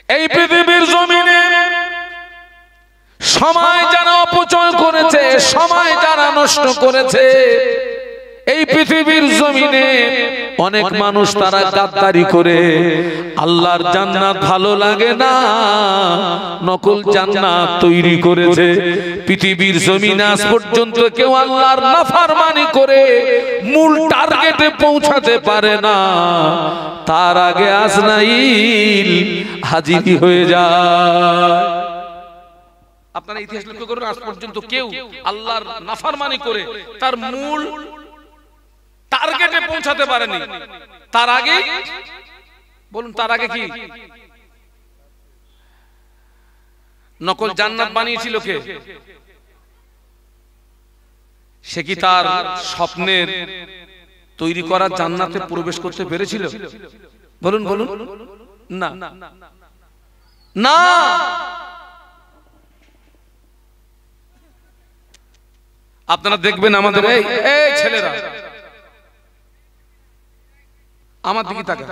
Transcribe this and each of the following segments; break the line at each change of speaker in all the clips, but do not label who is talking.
এই পৃথিবীর জমিনে সময় যারা অপচয় করেছে, সময় যারা নষ্ট করেছে, এই পৃথিবীর জমিনে অনেক মানুষ তারা গাদ্দারি করে আল্লাহর জান্নাত ভালো লাগে না, নকল জান্নাত তৈরি করেছে। পৃথিবীর জমিনে আজ পর্যন্ত কেউ আল্লাহর নাফরমানি করে মূল টার্গেটে পৌঁছাতে পারে না, তার আগে আজরাইল হাজির হয়ে যায়। আপনারা ইতিহাস লক্ষ্য করুন, আজ পর্যন্ত কেউ আল্লাহর নাফরমানি করে তার মূল টার্গেটে পৌঁছাতে পারেনি, তার আগে বলুন, তার আগে কি নকল জান্নাত বানিয়েছিল কে? সে কি তার স্বপ্নের তৈরি করা জান্নাতে প্রবেশ করতে পেরেছিল? বলুন বলুন, না না। আপনারা দেখবেন আমাদের এই ছেলেরা আমার দিকে তাকা,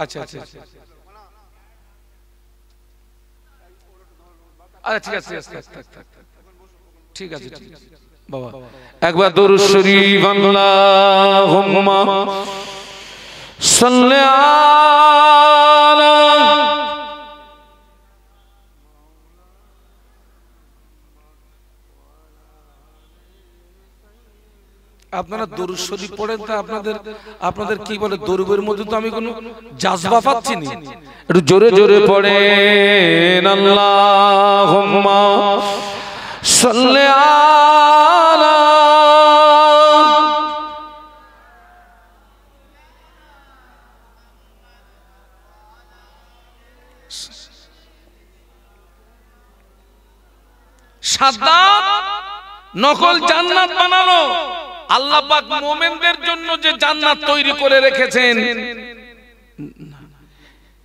আচ্ছা আচ্ছা আচ্ছা, ঠিক আছে ঠিক আছে বাবা, একবার দরুদ শরীফ আল্লাহুম্মা সাল্লি আলা। আপনারা দরুদ শরীফ পড়েন, তা আপনাদের কি বলে, দরুদের মধ্যে তো আমি কোনো জাযবা পাচ্ছি না, একটু জোরে জোরে পড়েন আল্লাহুম্মা সাল্লি আলা। সাদ্দাত নকল জান্নাত বানানো, আল্লাহ পাক মুমিনদের জন্য যে জান্নাত তৈরি করে রেখেছেন,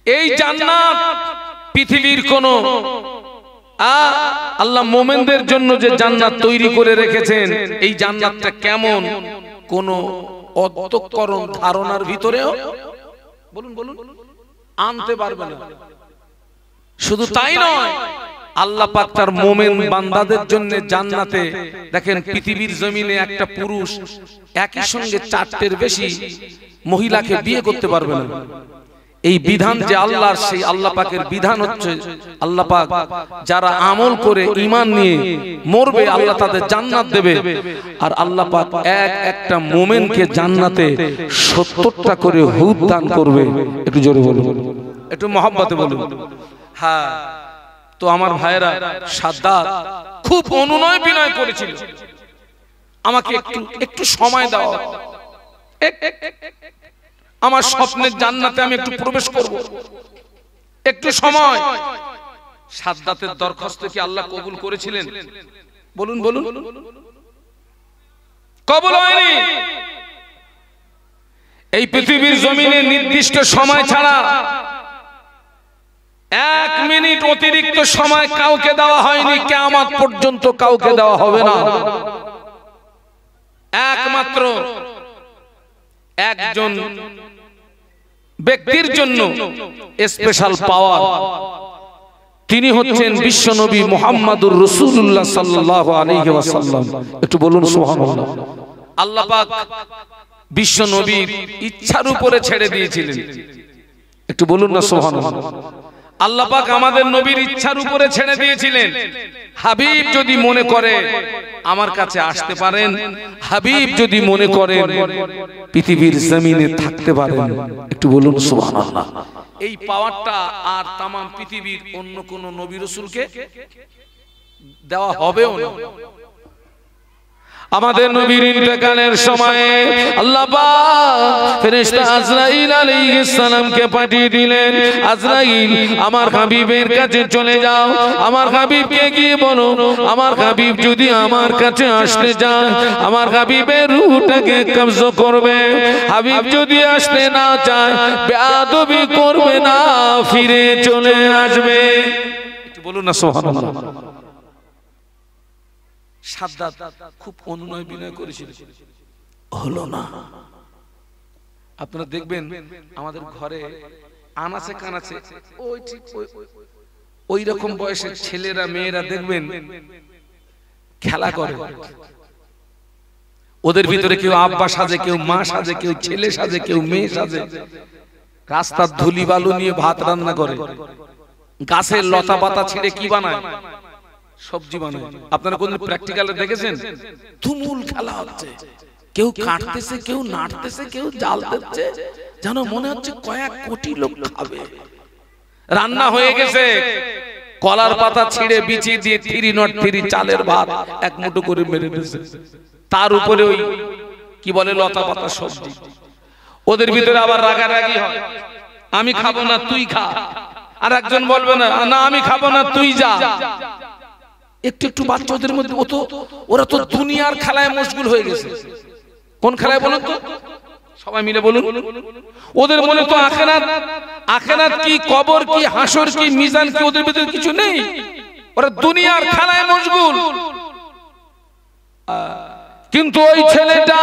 এই জান্নাত পৃথিবীর কোন আল্লাহ মুমিনদের জন্য যে জান্নাত তৈরি করে রেখেছেন, এই জান্নাতটা কেমন কোন অত্যকরণ ধারণার ভিতরেও বলুন বলুন আনতে পারবে না। শুধু তাই নয়, আল্লাহ পাক তার মুমিন বান্দাদের জন্য জান্নাতে দেখেন, পৃথিবীর জমিনে একটা পুরুষ একই সঙ্গে 4টের বেশি মহিলাকে বিয়ে করতে পারবে না। এই বিধান যে আল্লাহর, সেই আল্লাহ পাকের বিধান হচ্ছে, আল্লাহ পাক যারা আমল করে ঈমান নিয়ে মরবে আল্লাহ তাদের জান্নাত দেবে, আর আল্লাহ পাক একটা মুমিনকে জান্নাতে 70টা করে হুর দান করবে। একটু জোরে বলুন, একটু মহব্বতে বলুন। হ্যাঁ, তো আমার ভাইরা, সাদ্দাত খুব অনুনয় বিনয় করেছিল, আমাকে একটু সময় দাও, আমার স্বপ্নের জান্নাতে আমি একটু প্রবেশ করব, একটু সময়। সাদ্দাতের দরখাস্ত কি আল্লাহ কবুল করেছিলেন? বলুন বলুন, কবুল হয়নি। এই পৃথিবীর জমিনে নির্দিষ্ট সময় ছাড়া 1 মিনিট অতিরিক্ত সময় কাউকে দেওয়া হয়নি, কিয়ামত পর্যন্ত কাউকে দেওয়া হবে না। একমাত্র একজন ব্যক্তির জন্য স্পেশাল পাওয়ার, তিনি হচ্ছেন বিশ্বনবী মুহাম্মদুর রাসূলুল্লাহ সাল্লাল্লাহু আলাইহি ওয়াসাল্লাম। একটু বলুন সুবহানাল্লাহ। আল্লাহ পাক বিশ্বনবীর ইচ্ছার উপরে ছেড়ে দিয়েছিলেন, একটু বলুন না সুবহানাল্লাহ। আল্লাহ পাক আমাদের নবীর ইচ্ছার উপরে ছেড়ে দিয়েছিলেন। হাবিব যদি মনে করে আমার কাছে আসতে পারেন, হাবিব যদি মনে করেন পৃথিবীর জমিনে থাকতে পারেন, একটু বলুন সুবহানাল্লাহ। এই পাওয়ারটা আর তাম পৃথিবীর অন্য কোন নবী রাসূলকে দেওয়া হবেও না। আমাদের নবীর ইন্তেকালের সময়ে আল্লাহ পাক ফেরেশতা আজরাইল আলাইহিস সালামকে পাঠিয়ে দিলেন, আজরাইল আমার হাবিবের কাছে চলে যাও, আমার হাবিবকে গিয়ে বলো আমার হাবিব যদি আমার কাছে আসতে চায় আমার হাবিবের রূহটাকে কবজা করবে, হাবিব যদি আসতে না চায় বেয়াদবি করবে না, ফিরে চলে আসবে। একটু বলুন না সুবহানাল্লাহ। সাদ্দাত খুব অনুনয় বিনয় করেছিল, হলো না। আপনারা দেখবেন আমাদের ঘরে আনাচে কানাচে ওই ঠিক ওই রকম বয়সের ছেলেরা মেয়েরা দেখবেন খেলা করে, ওদের ভিতরে কেউ আব্বা সাজে, কেউ মা সাজে, কেউ ছেলে সাজে, কেউ মেয়ে সাজে, রাস্তার ধুলি বালু নিয়ে ভাত রান্না করে, গাছের লতা পাতা ছিঁড়ে কি বানায়, সবজি বানায়। আপনারা কোনদিন প্র্যাকটিক্যালে দেখেছেন? তুমুল খেলা হচ্ছে, কেউ কাটতেছে, কেউ নাড়তেছে, কেউ জাল দিচ্ছে, যেন মনে হচ্ছে কয়েক কোটি লোক খাবে। রান্না হয়ে গেছে, কলার পাতা ছিঁড়ে বিচি দিয়ে 303 চালের ভাত এক মুঠো করে মেরে দিয়েছে, তার উপরে ওই কি বলে লতা পাতা সবজি। ওদের ভিতরে আবার রাগারাগি হয়, আমি খাবো না তুই খা, আর একজন বলবে না না আমি খাবো না তুই যা। একটু একটু বাচ্চাদের মধ্যে ওরা তো দুনিয়ার খেলায় মশগুল হয়ে গেছে। কোন খেলায় বলুন তো, সবাই মিলে বলুন। ওদের মনে তো আখিরাত কি, কবর কি, হাসর কি, মিজান কি, ওদের ভিতরে কিছু নেই। ওরা দুনিয়ার খেলায় মশগুল। কিন্তু ওই ছেলেটা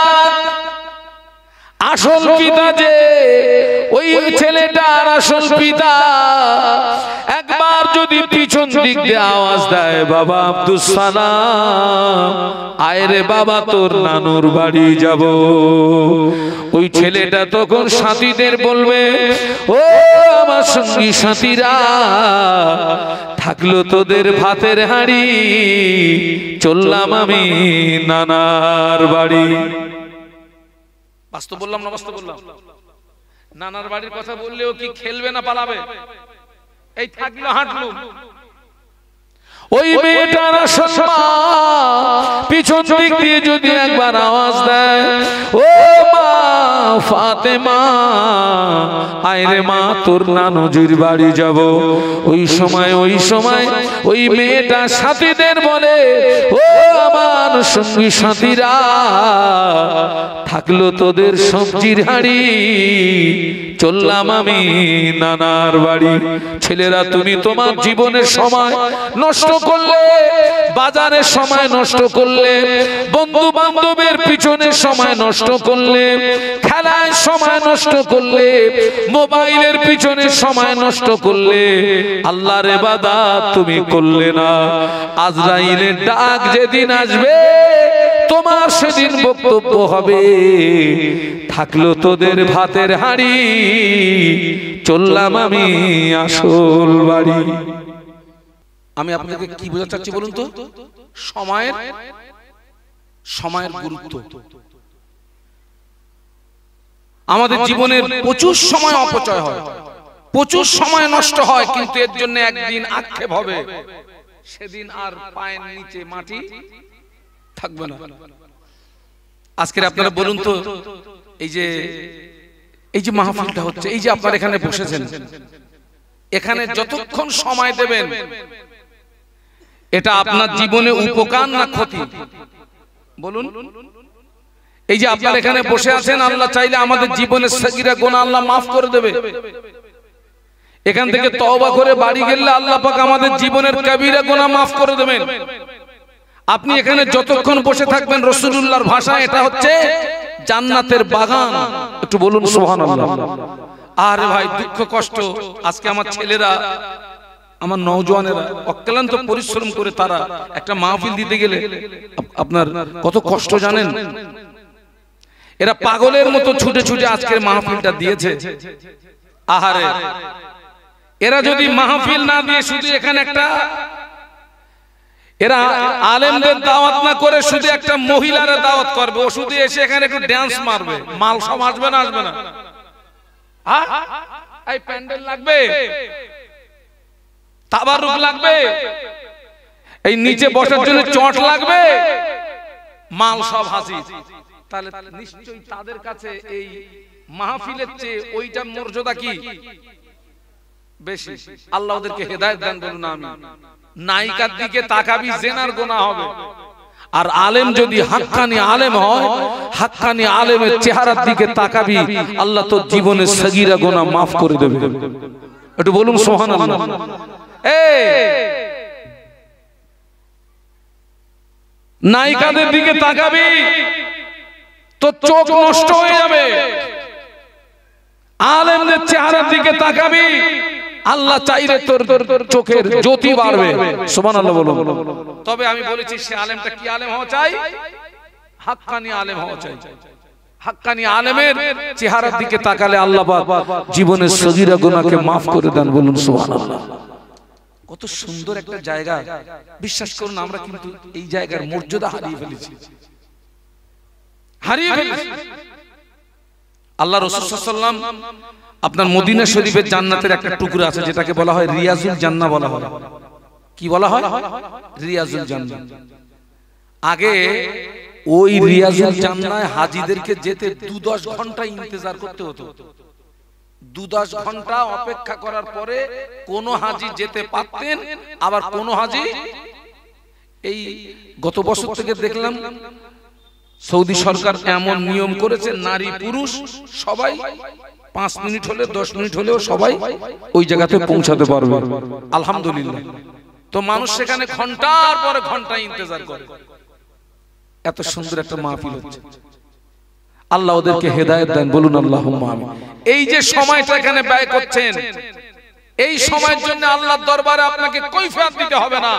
আসল পিতা, যে ওই ছেলেটার আসল পিতা একবার যদি পিছন দিক দিয়ে আওয়াজ দেয়, বাবা আব্দুস সালাম আয় রে বাবা তোর নানুর বাড়ি যাব, ওই ছেলেটা তখন সাথীদের বলবে, ও আমার সঙ্গী সাথীরা, থাকলো তোদের ভাতের হাঁড়ি, চললাম আমি নানার বাড়ি। বাস্তব বললাম না বাস্তব বললাম? নানার বাড়ির কথা বললেও কি খেলবে না পালাবে? এই থাকলো হাঁটলো। ওই মেয়েটার পিছন দিক দিয়ে যদি একবার আওয়াজ দেয়, ও মা ফাতেমা আয় রে মা তোর নানুজির বাড়ি যাব, ওই সময় ওই মেয়েটা সাথীদের বলে, ও আমার সঙ্গী সাথীরা, থাকলো তোদের সবজির হাঁড়ি, চললাম আমি নানার বাড়ি। ছেলেরা তুমি তোমার জীবনের সময় নষ্ট করলে, বাজারের সময় নষ্ট করলে, বন্ধু বান্ধবের পিছনে সময় নষ্ট করলে, খেলায় সময় নষ্ট করলে, মোবাইলের পিছনে সময় নষ্ট করলে, আল্লাহর ইবাদত তুমি করলে না। আজরাইলের ডাক যেদিন আসবে তোমার সেদিন বক্তব্য হবে, থাকলো তোদের ভাতের হাঁড়ি, চললাম আমি আসল বাড়ি। আমি আপনাকে কি বোঝাতে চাচ্ছি বলুন তো? সময়ের গুরুত্ব। আমাদের জীবনের প্রচুর সময় অপচয় হয়, প্রচুর সময় নষ্ট হয়, কিন্তু এর জন্য একদিন আক্ষেপ হবে, সেদিন আর পায়ের নিচে মাটি থাকবে না। আজকে আপনারা বলুন তো, এই যে মাহফিলটা হচ্ছে, এই যে আপনারা এখানে বসেছেন, এখানে যতক্ষণ সময় দেবেন, এটা আপনার জীবনে উপকার না ক্ষতি? বলুন। এই যে আপনারা এখানে বসে আছেন, আল্লাহ চাইলে আমাদের জীবনের সগীরা গুনাহ আল্লাহ মাফ করে দেবে। এখান থেকে তওবা করে বাড়ি গেলে আল্লাহ পাক আমাদের জীবনের কবিরা গুনাহ মাফ করে দেবেন। আপনি এখানে যতক্ষণ বসে থাকবেন, রাসূলুল্লাহর ভাষা এটা হচ্ছে জান্নাতের বাগান। একটু বলুন সুবহানাল্লাহ। আরে ভাই দুঃখ কষ্ট, আজকে আমার ছেলেরা, আমার নওজওয়ানেরা অক্লান্ত পরিশ্রম করে তারা একটা মাহফিল দিতে গেলে আপনার কত কষ্ট জানেন? এরা পাগলের মতো ছুটে ছুটে আজকের মাহফিলটা দিয়েছে। আহারে, এরা যদি মাহফিল না দিয়ে শুধু এখানে একটা, এরা আলেমদের দাওয়াত না করে শুধু একটা মহিলারা দাওয়াত করবে, ও শুধু এসে এখানে একটু ড্যান্স মারবে, মাল সব আসবে না? আসবে না? এই প্যান্ডেল লাগবে, তাবারুক লাগবে, এই নিচে বসার জন্য চট লাগবে, মাল সব হাজির। তাহলে নিশ্চয়ই তাদের কাছে এই মাহফিলের চেয়ে ওইটা মর্যাদা কি বেশি? আল্লাহ ওদেরকে হেদায়েত দান করুন। আমিন। নায়িকার দিকে তাকাবি, জিনার গুনাহ হবে। আর আলেম যদি হাক্কানি আলেম হয়, হাক্কানি আলেমের চেহারার দিকে তাকাবি, আল্লাহ তোর জীবনের সগীরা গুনাহ মাফ করে দেবে। একটু বলুন সুবহানাল্লাহ। নায়িকাদের দিকে তাকাবি, তোর চোখ নষ্ট হয়ে যাবে। দিকে তাকাবি, আল্লাহ চাইলে তোর চোখের জ্যোতি বাড়বে। সুবহানাল্লাহ বলুন। তবে আমি বলেছি সে আলেমটা কি আলেম হওয়া চাই? হাক্কানি আলেম হওয়া চাই। হাক্কানি আলেমের চেহারার দিকে তাকালে আল্লাহ পাক জীবনের সগীরা গুনাহকে maaf করে দেন। বলুন সুবহানাল্লাহ। কত সুন্দর একটা জায়গা। বিশ্বাস করুন আমরা কিন্তু এই জায়গার মর্যাদা হারিয়ে ফেলেছি, হারিয়ে ফেলেছি। আল্লাহ রাসূল সাল্লাল্লাহু আলাইহি ওয়াসাল্লাম আপনার মদিনা শরীফের জান্নাতের একটা টুকরা আছে যেটাকে বলা হয় রিয়াজুল জান্নাহ বলা হয়। কি বলা হয়? রিয়াজুল জান্নাহ। আগে ওই রিয়াজুল জান্নাহে হাজীদেরকে যেতে 2-10 ঘন্টা ইন্তজার করতে হতো। 2-10 ঘন্টা অপেক্ষা করার পরে কোন হাজী যেতে পারতেন, আবার কোন হাজী এই গত বছর থেকে দেখলাম সৌদি সরকার এমন নিয়ম করেছে নারী পুরুষ সবাই 5 মিনিট হলে 10 মিনিট হলেও সবাই ওই জায়গাতে পৌঁছাতে পারবে। আলহামদুলিল্লাহ। তো মানুষ সেখানে ঘন্টার পরে ঘন্টা ইন্তজার করে। এত সুন্দর একটা মাহফিল হচ্ছে। আল্লাহ ওদেরকে হেদায়েত দেন। বলুন আল্লাহুম্মা আমিন। এই যে সময়টা এখানে ব্যয় করছেন, এই সময়ের জন্য আল্লাহর দরবারে আপনাকে কৈফিয়ত দিতে হবে না,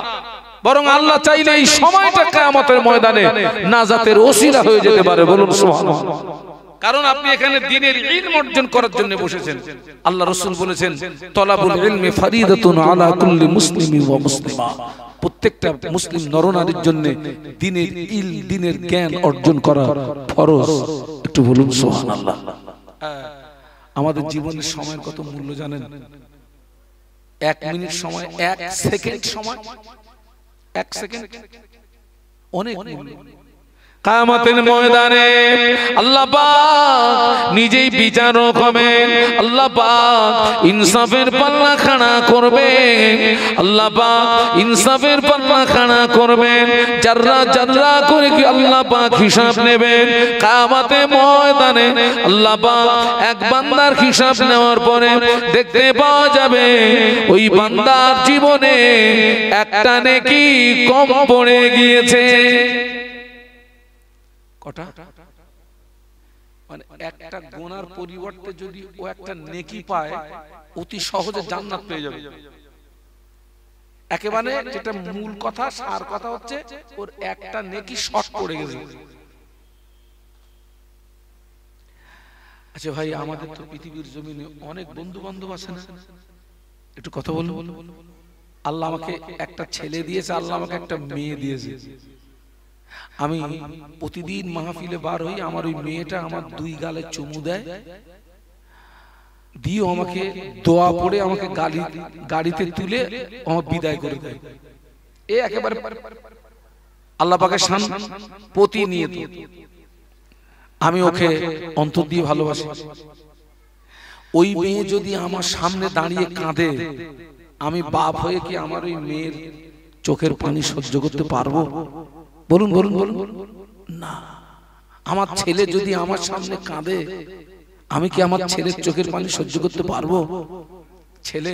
বরং আল্লাহ চাইলে এই সময়টা কিয়ামতের ময়দানে নাজাতের ওসিলা হয়ে যেতে পারে। বলুন সুবহানাল্লাহ। কারণ আপনি এখানে দ্বীনের ইলম অর্জন করার জন্য বসেছেন। আল্লাহ রাসূল বলেছেন তলাবুল ইলমি ফারিদাতুন আলা কুল্লি মুসলিমিন ওয়া মুসলিমা। প্রত্যেকটা মুসলিম নরনারীর জন্য দ্বীনের ইলম, দ্বীনের জ্ঞান অর্জন করা ফরজ। একটু বলুন সুবহানাল্লাহ। আমাদের জীবনের সময়ের কত মূল্য জানেন? 1 মিনিট সময়, 1 সেকেন্ড সময়, 1 সেকেন্ড অনেক মূল্য। কিয়ামতের ময়দানে আল্লাহ পাক নিজেই বিচারক হবেন। আল্লাহ পাক ইনসাফের পাল্লা খাড়া করবেন। আল্লাহ পাক ইনসাফের পাল্লা খাড়া করবেন। জাররা জাররা করে কি আল্লাহ পাক হিসাব নেবেন। কিয়ামতের ময়দানে আল্লাহ পাক এক বান্দার হিসাব নেওয়ার পরে দেখতে পাওয়া যাবে ওই বান্দার জীবনে একটা নেকি কম পড়ে গিয়েছে। কটা? মানে একটা গুনার পরিবর্তে যদি ও একটা নেকি পায় অতি সহজে জান্নাত পেয়ে যাবে। একেবারে যেটা মূল কথা, সার কথা হচ্ছে ওর একটা নেকি শর্ট পড়ে গেছে। আচ্ছা ভাই, আমাদের তো পৃথিবীর জমিনে অনেক বন্ধু বান্ধব আছে না? একটু কথা বলুন। আল্লাহ আমাকে একটা ছেলে দিয়েছে, আল্লাহ আমাকে একটা মেয়ে দিয়েছে। আমি প্রতিদিন মাহফিলে বার হই, আমার ওই মেয়েটা আমার 2 গালে চুমু দেয়, দিয়ে আমাকে দোয়া পড়ে আমাকে গাড়িতে তুলে আমার বিদায় করে দেয়। এ একেবারে আল্লাহ পাকের শান প্রতিনিয়ত। আমি ওকে অন্তর দিয়ে ভালোবাসি। ওই মেয়ে যদি আমার সামনে দাঁড়িয়ে কাঁদে, আমি বাপ হয়ে কি আমার ওই মেয়ের চোখের পানি সহ্য করতে পারবো? বলুন বলুন বলুন না। আমার ছেলে যদি আমার সামনে কাঁদে, আমি কি আমার ছেলের চোখের পানি সহ্য করতে পারবো? ছেলে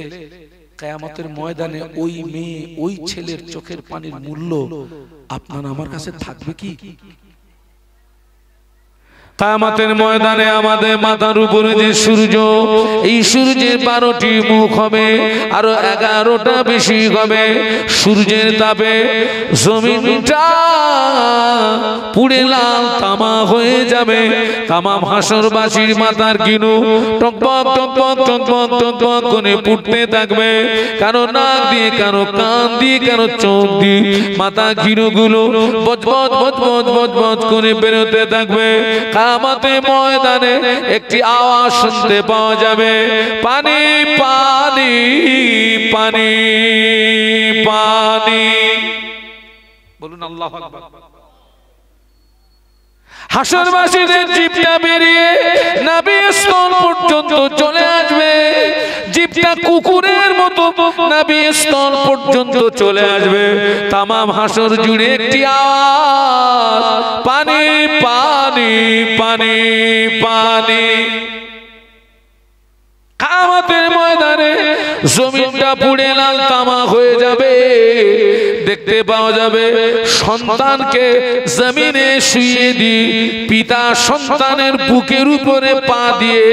কিয়ামতের ময়দানে ওই মেয়ে ওই ছেলের চোখের পানির মূল্য আপনার আমার কাছে থাকবে কি? কিয়ামতের ময়দানে আমাদের মাথার উপরে যে সূর্য, এই সূর্যের 12টি মুখ হবে, আরো 11টা বেশি হবে। সূর্যের তাপে জমিনটা পুড়ে লাল তামা হয়ে যাবে। তামাম হাসরবাসীর মাথার কিনু টকবক টকবক টকবক টকবক করে পুড়তে থাকবে। কারো নাক দিয়ে, কারো কান দিয়ে, কারো চোখ দিয়ে মাথা কিনুগুলো বজবজ বজবজ বজবজ করে বেরোতে থাকবে। কিয়ামতের ময়দানে একটি আওয়াজ শুনতে পাওয়া যাবে, পানি পানি পানি পানি। বলুন আল্লাহু আকবার। হাসরবাসীদের জিভটা বেরিয়ে নাভির স্থল পর্যন্ত চলে আসবে। জিভটা কুকুরের মতো নাভির স্থল পর্যন্ত চলে আসবে। তামাম হাসর জুড়ে একটি আওয়াজ, পানি পানি পানি পানি। কিয়ামতের ময়দানে জমিনটা পুড়ে লাল তামা হয়ে যাবে। দেখতে পাওয়া যাবে সন্তানকে জমিনে শুইয়ে দিয়ে পিতা সন্তানের বুকের উপরে পা দিয়ে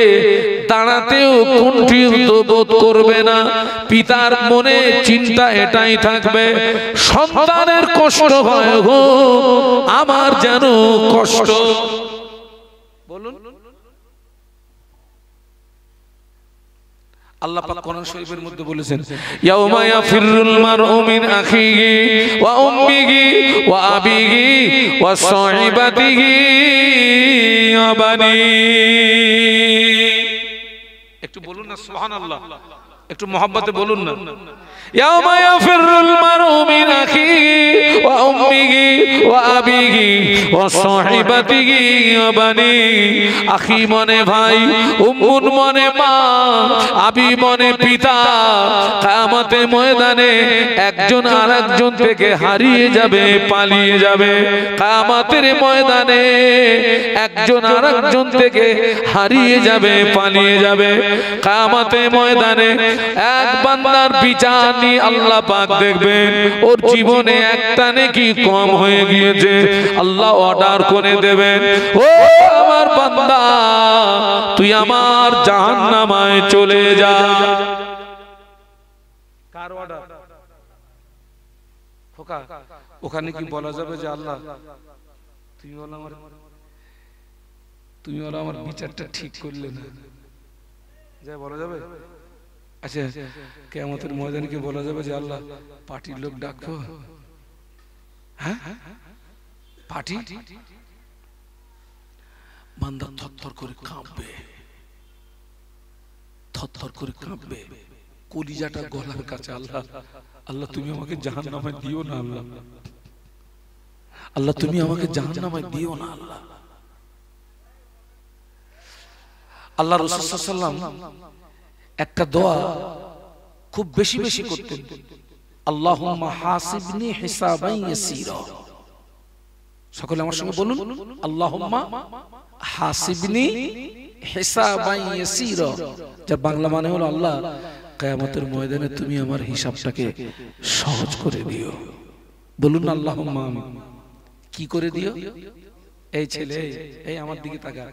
দাঁড়াতেও কুণ্ঠিত বোধ করবে না। পিতার মনে চিন্তা এটাই থাকবে, সন্তানের কষ্ট হয় গো, আমার যেন কষ্ট। বলুন, আল্লাহ পাক কোরআন শরীফের মধ্যে বলেছেন, ইয়াউমা ইয়াফিরুল মারউ মিন আখিহি ওয়া উম্মিহি ওয়া আবিহি ওয়া সাহিবাতিহি ওয়া বানি। একটু বলুন না সুবহানাল্লাহ, একটু মহব্বতে বলুন না। ইয়াউমা ইয়াফিরুল মারউ মিন আখিহি ওয়া উম্মিহি ওয়া আবিহি ওয়া সাহিবাতিহি ওয়া বানি। আখি মনে ভাই, উম্মুন মনে মা, আবি মনে পিতা। কিয়ামতের ময়দানে একজন আরেকজন থেকে হারিয়ে যাবে, পালিয়ে যাবে। কিয়ামতের ময়দানে একজন আরেকজন থেকে হারিয়ে যাবে, পালিয়ে যাবে। কিয়ামতের ময়দানে এক বান্দার বিচার নিয়ে আল্লাহ পাক দেখবেন, ওর জীবনে একটা নেকি কম হয়ে গিয়েছে, আল্লাহ অর্ডার করে দেবেন, ও আমার বান্দা তুই আমার জাহান্নামায় চলে যা। কার অর্ডার? খোকা, ওখানে কি বলা যাবে যে আল্লাহ তুমি আমার বিচারটা ঠিক করলে না, যা বলা যাবে? আচ্ছা, কিয়ামতের ময়দানে কি বলা যাবে যে আল্লাহ পার্টির লোক ডাকো? হ্যাঁ, পার্টি। বান্দা থরথর করে কাঁপবে, থরথর করে কাঁপবে, কলিজাটা গলার কাছে। আল্লাহ, আল্লাহ তুমি আমাকে জাহান্নামে দিও না, আল্লাহ, আল্লাহ তুমি আমাকে জাহান্নামে দিও না, আল্লাহ। আল্লাহ রাসূল সাল্লাল্লাহু আলাইহি ওয়াসাল্লাম একটা দোয়া খুব বেশি বেশি করতেন, আল্লাহুম্মা হাসিবনি হিসাবান ইয়াসীরা। সকলে আমার সঙ্গে বলুন, আল্লাহুম্মা হাসিবনি হিসাবান ইয়াসীরা। যার বাংলা মানে হলো, আল্লাহ কিয়ামতের ময়দানে তুমি আমার হিসাবটাকে সহজ করে দিও। বলুন না আল্লাহুম্মা আমিন। কি করে দিও? এই ছেলে, এই আমার দিকে তাকা,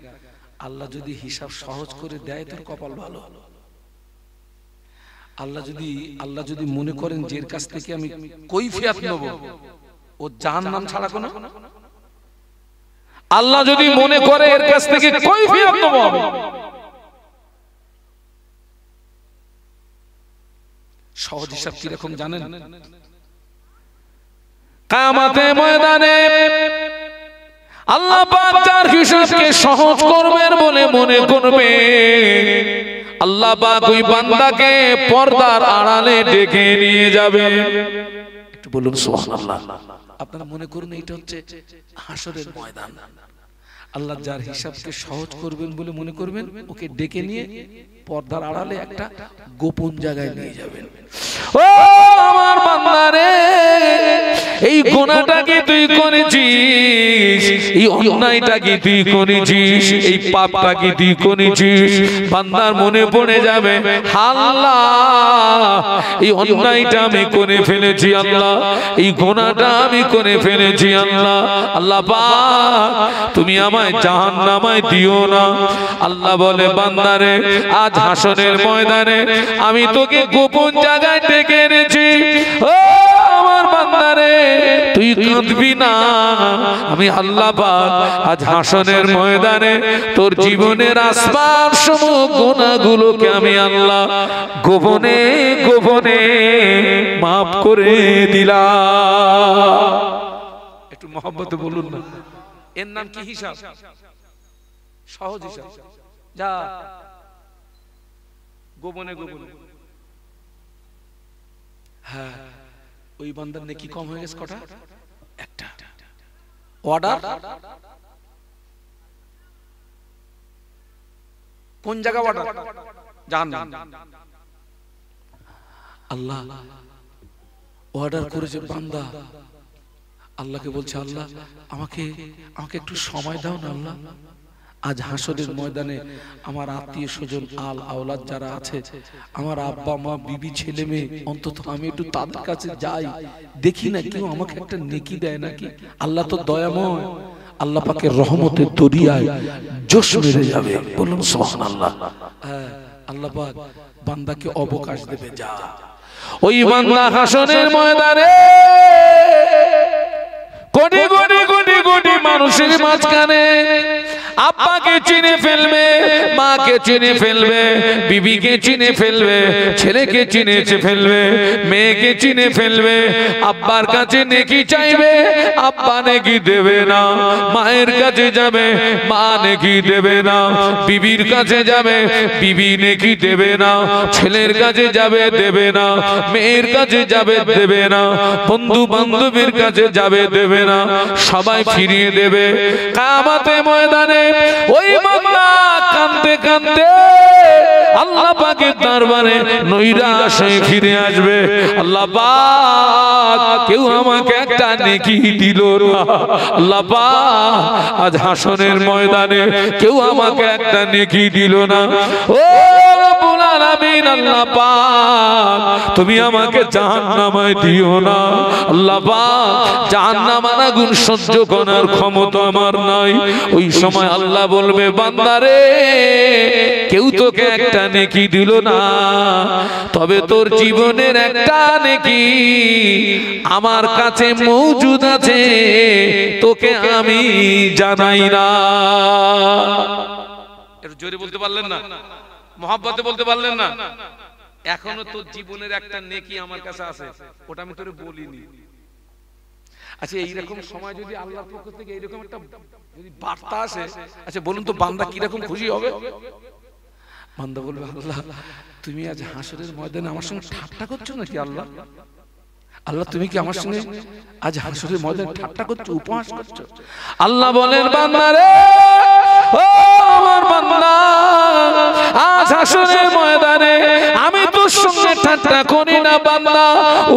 আল্লাহ যদি হিসাব সহজ করে দেয় তোর কপাল ভালো। আল্লাহ যদি মনে করেন যে এর কাছ থেকে আমি কৈফিয়ত নেব, ও জাহান্নাম ছাড়া কোনো, আল্লাহ যদি মনে করে এর কাছ থেকে কৈফিয়ত নেব, সহজ হিসাব কি রকম জানেন? কিয়ামতের ময়দানে আল্লাহ পাক যার হিসাবকে সহজ করবেন বলে মনে করবে, আল্লাহ পাক ওই বান্দাকে পর্দার আড়ালে ডেকে নিয়ে যাবে। একটু বলুন সুবহানাল্লাহ। আপনারা মনে করুন এটা হচ্ছে হাসরের ময়দান। আল্লাহ যার হিসাবকে সহজ করবেন বলে মনে করবেন, ওকে ডেকে নিয়ে পর্দার আড়ালে একটা গোপন জায়গায় নিয়ে যাবেন। ও আমার বান্দা রে, এই গুনাহটা কি তুই করেছিস? এই অন্যায়টা কি তুই করেছিস? এই পাপটা কি তুই করেছিস? বান্দার মনে পড়ে যাবে, আল্লাহ এই অন্যায়টা আমি করে ফেলেছি, আল্লাহ এই গুনাহটা আমি করে ফেলেছি, আল্লাহ, আল্লাহ পাক তুমি আমায় জাহান্নামে দিও না। আল্লাহ বলে, বান্দারে আজ হাসরের ময়দানে আমি তোকে গোপন জায়গায় ডেকে এনেছি। ও আমার বান্দারে, তুই কাঁদবি না, আমি আল্লাহ পাক আজ হাসরের ময়দানে তোর জীবনের আসমান সমূহ গুনাহগুলোকে আমি আল্লাহ গোপনে গোপনে মাফ করে দিলাম। একটু মহব্বতে বলুন না, এর নাম কি হিসাব? সহজ হিসাব। যা গোপনে গোপনে। হ্যাঁ, ওই বান্দার নেকি কম হয়ে গেছে কটা? একটা। অর্ডার কোন জায়গা? অর্ডার জাহান্নাম। আল্লাহ অর্ডার করেছে বান্দা, আল্লাহকে বলছে, আল্লাহ আমাকে একটু সময় দাও না আল্লাহ। আজ হাসরের ময়দানে আমার আত্মীয় স্বজন আল আওলাদ যারা আছে, আমার আব্বা মা বিবি ছেলে মেয়ে, অন্তত আমি একটু তাদের কাছে যাই, দেখি না কেউ আমাকে একটা নেকি দেয় নাকি। আল্লাহ তো দয়াময়, আল্লাহ পাকের রহমতের দরিয়ায় জোশ মেরে যাবে। বলুন সুবহানাল্লাহ। আল্লাহ পাক বান্দাকে অবকাশ দেবে, যা ওই বান্দা হাসরের ময়দানে কোটি কোটি কোটি কোটি মানুষের মাঝখানে আব্বাকে চিনে ফেলবে, মাকে চিনে ফেলবে, বিবিকে চিনে ফেলবে, ছেলেকে চিনে ফেলবে, মেয়েকে চিনে ফেলবে। আব্বার কাছে নেকি চাইবে, আব্বা নেকি দেবে না। মায়ের কাছে যাবে, মা নেকি দেবে না। বিবির কাছে যাবে, বিবি নেকি দেবে না। ছেলের কাছে যাবে, দেবে না। মেয়ের কাছে যাবে, দেবে না। বন্ধু বান্ধবের কাছে যাবে, দেবে না। সবাই ফিরিয়ে দেবে। কিয়ামতের ময়দানে ওই বান্দা কাঁদতে কাঁদতে আল্লাহ পাকের দরবারে নৈরাশ হয়ে ফিরে আসবে। আল্লাহ পাক কেউ আমাকে একটা নেকি দিল না। আল্লাহ পাক আজ হাসরের ময়দানে কেউ আমাকে একটা নেকি দিল না। ও রব্বুল আলামিন, আল্লাহ পাক তুমি আমাকে জাহান্নামে দিও না। আল্লাহ পাক জাহান্নামের আগুন সহ্য করার ক্ষমতা আমার নাই। ওই সময় আল্লাহ বলবে, বান্দারে কেউ তোকে একটা নেকি দিল না, তবে তোর জীবনের একটা নেকি আমার কাছে মওজুদ আছে, তোকে আমি জানাই না। একটু জোরে বলতে পারলেন না? মহব্বতে বলতে পারলেন না? এখনো তোর জীবনের একটা নেকি আমার কাছে আছে, ওটা আমি তোরে বলিনি। আচ্ছা, এইরকম সময় যদি আল্লাহর পক্ষ থেকে এইরকম একটা যদি বার্তা আসে, আচ্ছা বলুন তো বান্দা কিরকম খুশি হবে? বান্দা বলবে, আল্লাহ তুমি আজ হাসরের ময়দানে আমার সঙ্গে ঠাট্টা করছো নাকি? আল্লাহ আল্লাহ তুমি কি আমার সঙ্গে আজ হাসরের ময়দানে ঠাট্টা করছো, উপহাস করছো? আল্লাহ বলেন, বান্দা রে, ও আমার বান্দা, আজ হাসরের ময়দানে আমি তোর সঙ্গে ঠাট্টা করি না বান্দা,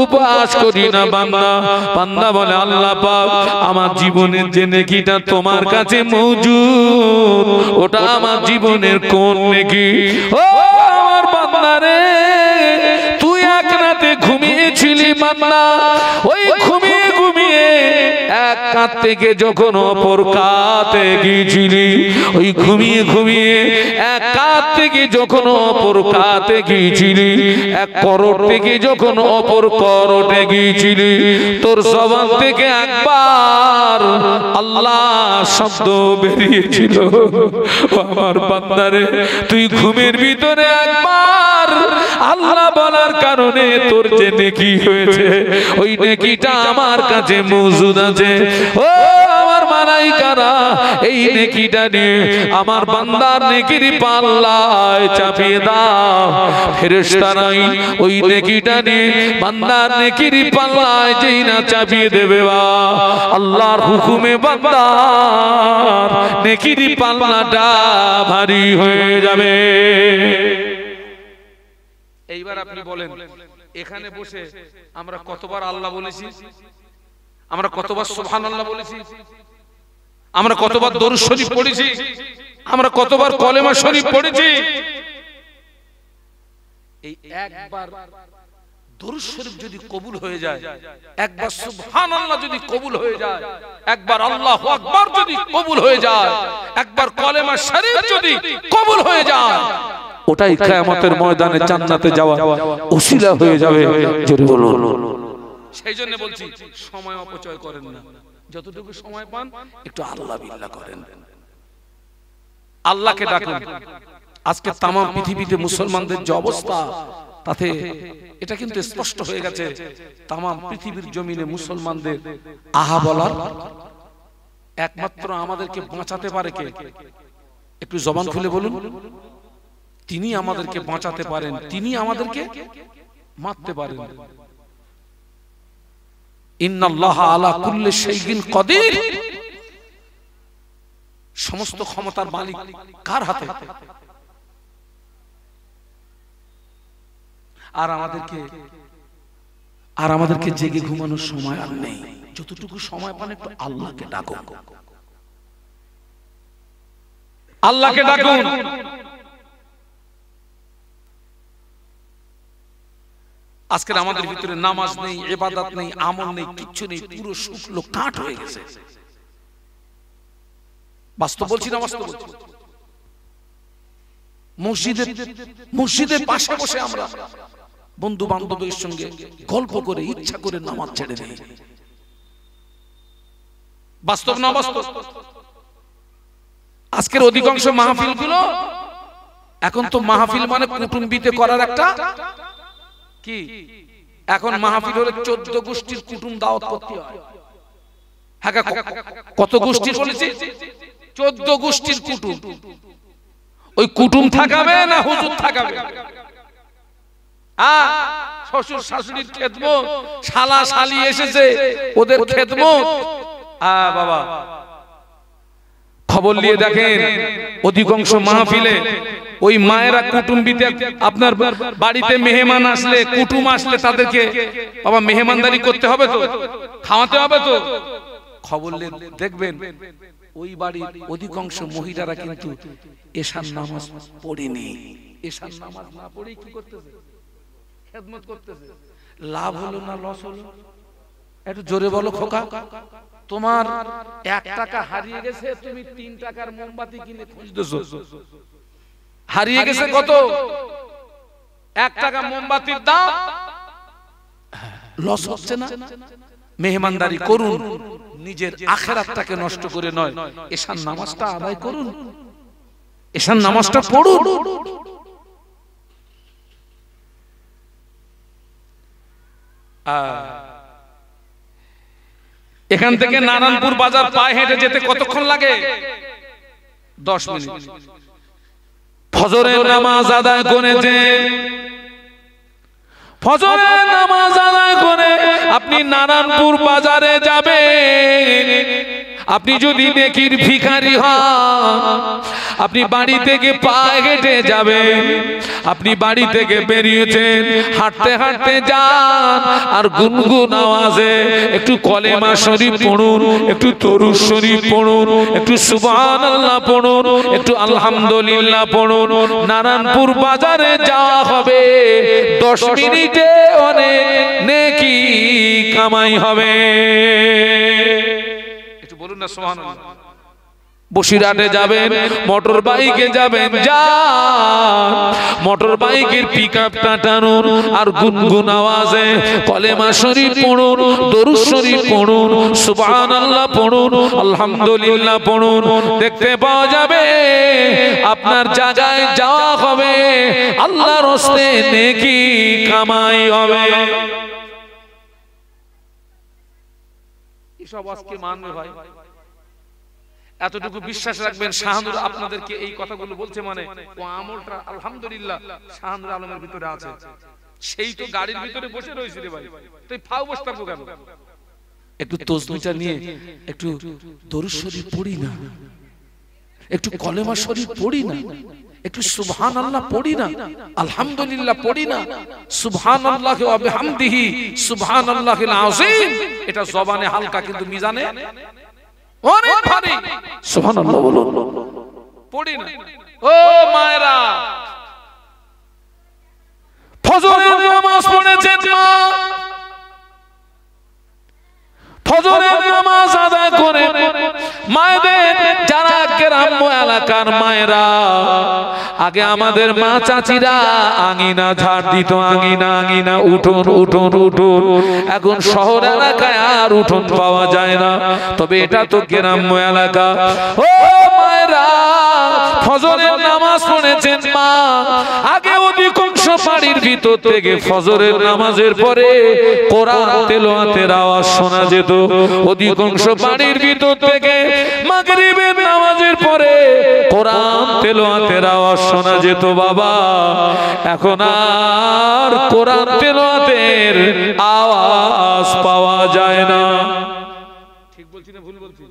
উপহাস করি না বান্দা। বান্দা বলে, আল্লাহ পাক আমার জীবনের যে নেকিটা তোমার কাছে মওজুদ, ওটা আমার জীবনের কোন নেকি? ও আমার বান্দা রে, তুই এক রাতে ঘুমিয়েছিলি বান্দা, ওই ঘুমিয়ে ঘুমিয়ে এক কাত থেকে যখন অপর কাতে গিয়েছিলি, ওই ঘুমিয়ে ঘুমিয়ে এক কাত থেকে যখন অপর কাতে গিয়েছিলি, এক করোড় থেকে যখন অপর করোড়ে গিয়েছিলি, তোর জবান থেকে একবার আল্লাহ শব্দ বেরিয়েছিল। আমার বান্দারে, তুই ঘুমের ভিতরে একবার আল্লাহ বলার কারণে তোর যে নেকি হয়েছে, ওই নেকিটা আমার কাছে মওজুদ আছে। ও আমার মালাইকারা, এই নেকিটা নিয়ে আমার বান্দার নেকির পাল্লায় চাপিয়ে দাও। ফেরেশতারাই ওই নেকিটা নিয়ে বান্দার নেকির পাল্লায় যেই না চাপিয়ে দেবে, বা আল্লাহর হুকুমে বান্দার নেকির পাল্লাটা ভারী হয়ে যাবে। এইবার আপনি বলেন, এখানে বসে আমরা কতবার আল্লাহ বলেছি? আমরা কতবার সুবহানাল্লাহ বলেছি? আমরা কতবার দরুদ শরীফ পড়েছি? আমরা কতবার কলেমা শরীফ পড়েছি? এই একবার দরুদ শরীফ যদি কবুল হয়ে যায়, একবার সুবহানাল্লাহ যদি কবুল হয়ে যায়, একবার আল্লাহু আকবার যদি কবুল হয়ে যায়, একবার কলেমা শরীফ যদি কবুল হয়ে যায়, ওটাই কিয়ামতের ময়দানে জান্নাতে যাওয়া ওসিলা হয়ে যাবে। জোরে বলুন। সেই জন্য বলছি, সময় অপচয় করেন না, যতটুকু সময় পান একটু আল্লাহ বিল্লাহ করেন, আল্লাহকে ডাকুন। আজকে তাম পৃথিবীতে মুসলমানদের যে অবস্থা, তাতে এটা কিন্তু স্পষ্ট হয়ে গেছে, তাম পৃথিবীর জমিনে মুসলমানদের আহা বলার একমাত্র আমাদেরকে বাঁচাতে পারে কে? একটু জবান খুলে বলুন। তিনি আমাদেরকে বাঁচাতে পারেন, তিনি আমাদেরকে মারতে পারেন। ইন্নাল্লাহা আলা কুল্লি শাইইন কাদির। সমস্ত ক্ষমতার মালিক কার হাতে? আর আমাদেরকে জেগে ঘুমানোর সময় আর নেই। যতটুকু সময় পান একটু আল্লাহকে ডাকুন, আল্লাহকে ডাকুন। আজকে আমাদের ভিতরে নামাজ নেই, ইবাদত নেই, আমল নেই, কিচ্ছু নেই, পুরো শুকনো কাঠ হয়ে গেছে। বাস্তব বলছি না? বাস্তব বলছি। মসজিদের পাশে বসে আমরা বন্ধু বান্ধবের সঙ্গে গল্প করে ইচ্ছা করে নামাজ ছেড়ে দিই। বাস্তব না বাস্তব? আজকের অধিকাংশ মাহফিল গুলো এখন তো মাহফিল মানে কুটুম্বিতে করার একটা কি, এখন মাহফিল হলে 14 গোষ্ঠীর কুটুম দাওয়াত করতে হয়। হ্যাঁ, কত গোষ্ঠীর বলেছি? 14 গোষ্ঠীর কুটুম। ওই কুটুম থাকাবে না হুজুর থাকাবে? শ্বশুর শাশুড়ির খেদমত, শালা শালি এসেছে ওদের খেদমত। বাবা খবর নিয়ে দেখেন অধিকাংশ মাহফিলে ওই মায়েরা কুটুম্বিতে, আপনার বাড়িতে মেহমান আসলে, কুটুম আসলে তাদেরকে বাবা মেহমানদারি করতে হবে তো, খাওয়াতে হবে তো। খবর নিয়ে দেখবেন ওই বাড়ির অধিকাংশ মহিলারা কিন্তু এশার নামাজ পড়েনি। এশার নামাজ না পড়ে কি করতেছে? খেদমত করতেছে। লাভ হলো না লস হলো? একটু জোরে বলো খোকা। তোমার 1 টাকা হারিয়ে গেছে, তুমি 3 টাকার মোমবাতি কিনে খুঁজতেছো। হারিয়ে গেছে কত? 1 টাকা মোমবাতির দাম। লস হচ্ছে না? মেহমানদারি করুন, নিজের আখিরাতটাকে নষ্ট করে নয়। এশার নামাজটা আদায় করুন, এশার নামাজটা পড়ুন। এখান থেকে নারায়ণপুর বাজার পায়ে হেঁটে যেতে কতক্ষণ লাগে? 10 মিনিট। ফজরের নামাজ আদায় করেছে, ফজরের নামাজ আদায় করে আপনি নারায়ণপুর বাজারে যাবেন। আপনি যদি নেকির ভিখারি হন, আপনি বাড়ি থেকে পায়ে হেঁটে যাবেন। আপনি বাড়ি থেকে বেরিয়েছেন, হাঁটতে হাঁটতে যান, আর গুনগুন আওয়াজে একটু কলেমা শরীফ পড়ুন, একটু দরুদ শরীফ পড়ুন, একটু সুবহানাল্লাহ পড়ুন, একটু আলহামদুলিল্লাহ পড়ুন। নারায়ণপুর বাজারে যাওয়া হবে, 10 মিনিটে অনেক নেকি কামাই হবে। একটু বলুন না সুবহানাল্লাহ। বসিরহাটে যাবেন, মোটর বাইকে যাবেন, যান, মোটর বাইকের পিকআপটা টানুন, আর গুনগুন আওয়াজে কলেমা শরীফ পড়ুন, দরুদ শরীফ পড়ুন, সুবহানাল্লাহ পড়ুন, আলহামদুলিল্লাহ পড়ুন। দেখতে পাওয়া যাবে আপনার জায়গায় যাওয়া হবে, আল্লাহর রাস্তে নেকি কামাই হবে। এসব আজকে মানবে ভাই, এতটুকু বিশ্বাস রাখবেন। শাহানুর আপনাদেরকে এই কথাগুলো বলছে মানে ও আমলটা আলহামদুলিল্লাহ শাহানুর আলমের ভিতরে আছে। সেই তো গাড়ির ভিতরে বসে রয়েছে রে ভাই, তুই ফাও বসে থাকবো কেন? একটু তাসবিহটা নিয়ে একটু দরুদ শরীফ পড়ি না, একটু কলেমা শরীফ পড়ি না, একটু সুবহানাল্লাহ পড়ি না, আলহামদুলিল্লাহ পড়ি না, সুবহানাল্লাহি ওয়া বিহামদিহি সুবহানাল্লাহিল আযীম। এটা জবানে হালকা কিন্তু মিজানে অনেক ভারী। সুবহানাল্লাহ বলুন, পড়ি না। ও মায়েরা, ফজরের নামাজ পড়েছেন মা, ফজরের নামাজ আদায় করে মায়েদের, যারা গ্রাম্য এলাকার মায়েরা, আগে আমাদের মা চাচিরা আঙিনা ঝাড় দিত, আঙিনা আঙিনা উঠোন উঠোন উঠোন। এখন শহর এলাকায় আর উঠোন পাওয়া যায় না, তবে এটা তো গ্রাম্য এলাকা। ও মায়েরা, ফজরের নামাজ পড়েছেন মা, আগে অধিকাংশ বাড়ির ভিতর থেকে ফজরের নামাজের পরে কোরআন তেলাওয়াতের আওয়াজ শোনা যেত। অধিকাংশ বাড়ির ভিতর থেকে মাগরিবের নামাজের পরে কোরআন তেলাওয়াতের আওয়াজ শোনা যেত। বাবা, এখন আর কোরআন তেলাওয়াতের আওয়াজ পাওয়া যায় না। ঠিক বলছি না ভুল বলছি?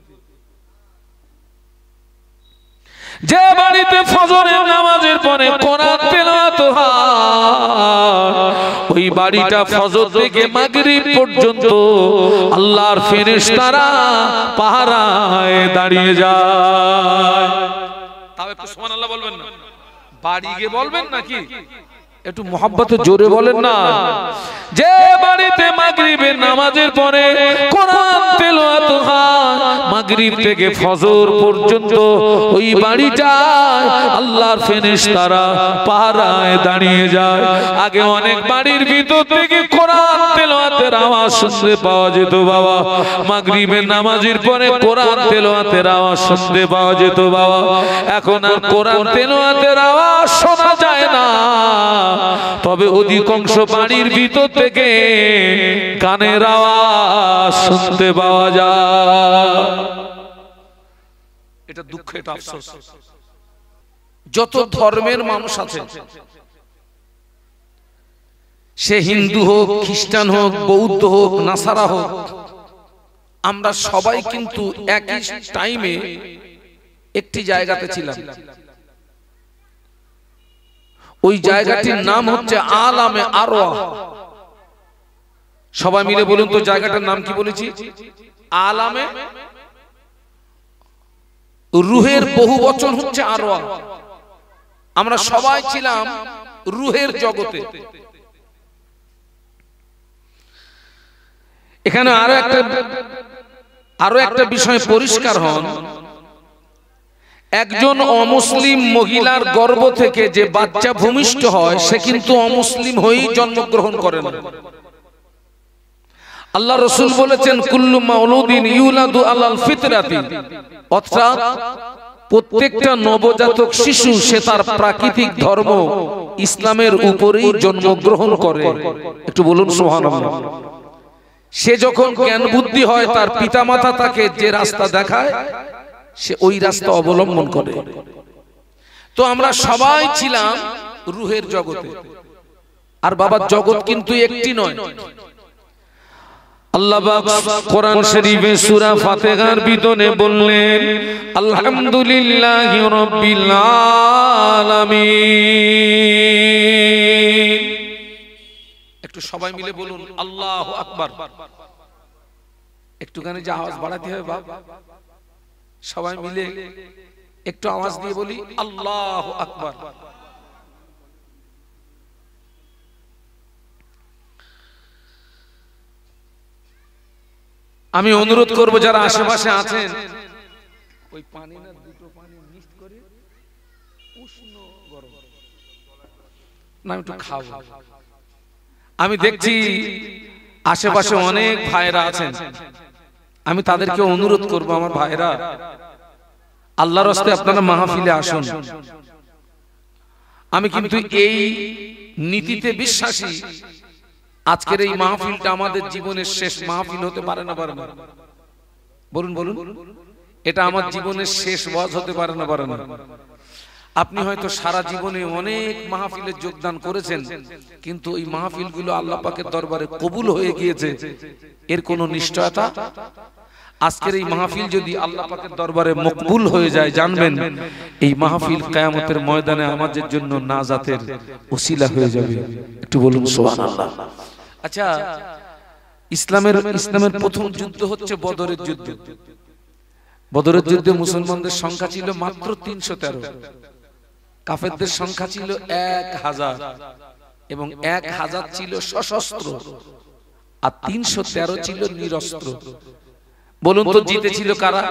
যে বাড়িতে ফজরের নামাজের পরে কোরআন তেলাওয়াত হয়, ওই বাড়িটা ফজর থেকে মাগরিব পর্যন্ত আল্লাহর ফেরেশতারা পাহারায় দাঁড়িয়ে যায়। তাও একটু সুবহানাল্লাহ বলবেন না? বাড়ি গিয়ে বলবেন নাকি? একটু মোহাব্বতে জোরে বলেন না। যে বাড়িতে মাগরিবের নামাজের পরে কোরআন তেলাওয়াত হয় মাগরিব থেকে ফজর পর্যন্ত, ওই বাড়িটায় আল্লাহর ফেরেশতারা পাহারায় দাঁড়িয়ে যায়। আগে অনেক বাড়ির ভিতর থেকে কোরআন তেলাওয়াতের আওয়াজ শুনতে পাওয়া যেত বাবা, মাগরিবের নামাজের পরে কোরআন তেলাওয়াতের আওয়াজ শুনতে পাওয়া যেত বাবা। এখন আর কোরআন তেলাওয়াতের আওয়াজ শোনা যায় না, তবে অধিকাংশ বাড়ির ভিতর থেকে গানের আওয়াজ শুনতে পাওয়া যায়। এটা দুঃখ, এটা আফসোস। যত ধর্মের মানুষ আছে, সে হিন্দু হোক, খ্রিস্টান হোক, বৌদ্ধ হোক, নাসারা হোক, আমরা সবাই কিন্তু একই টাইমে একটি জায়গাতে ছিলাম। ওই জায়গাটির নাম হচ্ছে আলামে আরওয়াহ। সবাই মিলে বলুন তো জায়গাটার নাম কি বলেছি? আলামে রুহের বহু বচন হচ্ছে আরওয়াহ। আমরা সবাই ছিলাম রুহের জগতে। এখানে আরো একটা বিষয় পরিষ্কার হন, একজন অমুসলিম মহিলার গর্ভ থেকে যে বাচ্চা ভূমিষ্ঠ হয় সে কিন্তু অমুসলিম হয়েই জন্মগ্রহণ করে না। আল্লাহ রাসূল বলেছেন কুল্লু মাউলুদিন ইউলাদু আলাল ফিতরাতি, অর্থাৎ প্রত্যেকটা নবজাতক শিশু সে তার প্রাকৃতিক ধর্ম ইসলামের উপরেই জন্মগ্রহণ করে। একটু বলুন সুবহানাল্লাহ। সে যখন জ্ঞান বুদ্ধি হয় তার পিতামাতা তাকে যে রাস্তা দেখায় সে ওই রাস্তা অবলম্বন করে। তো আমরা সবাই ছিলাম রুহের জগতে। আর বাবা জগৎ কিন্তু একটি নয়। আল্লাহ পাক কোরআন শরীফে সূরা ফাতিহার ভিতরে বললেন আলহামদুলিল্লাহি রাব্বিল আলামিন। একটু সবাই মিলে বলুন আল্লাহু আকবার। একটুখানি যে আওয়াজ বাড়াতে হবে বাবা, সবাই মিলে একটু আওয়াজ দিয়ে বলি আল্লাহু আকবার। আমি অনুরোধ করব যারা আশেপাশে আছেন ওই পানি না দুটো পানি মিক্স করে উষ্ণ গরম না একটু খাবো। আমি দেখছি আশেপাশে অনেক ভাইরা আছেন, আমি তাদেরকে অনুরোধ করব আমার ভাইরা আল্লাহর রাস্তায় আপনারা মাহফিলে আসুন। আমি কিন্তু এই নীতিতে বিশ্বাসী, আজকের এই মাহফিলটা আমাদের জীবনের শেষ মাহফিল হতে পারে না, পারে না? বলুন বলুন, এটা আমার জীবনের শেষ ওয়াজ হতে পারে না, পারে না? আপনি হয়তো সারা জীবনে অনেক মাহফিলে যোগদান করেছেন, কিন্তু এই মাহফিলগুলো আল্লাহ পাকের দরবারে কবুল হয়ে গিয়েছে এর কোনো নিশ্চয়তা? আজকের এই মাহফিল যদি আল্লাহ পাকের দরবারে মকবুল হয়ে যায়, জানবেন এই মাহফিল কিয়ামতের ময়দানে আমাদের জন্য নাজাতের ওসিলা হয়ে যাবে। একটু বলুন সুবহানাল্লাহ। আচ্ছা, ইসলামের প্রথম যুদ্ধ হচ্ছে বদরের যুদ্ধ। বদরের যুদ্ধে মুসলমানদের সংখ্যা ছিল মাত্র 313, কাফেরদের সংখ্যা ছিল 1000 এবং 1000 ছিল সশস্ত্র আর 313 ছিল নিরস্ত্র। বলুন তো জিতেছিল কারা?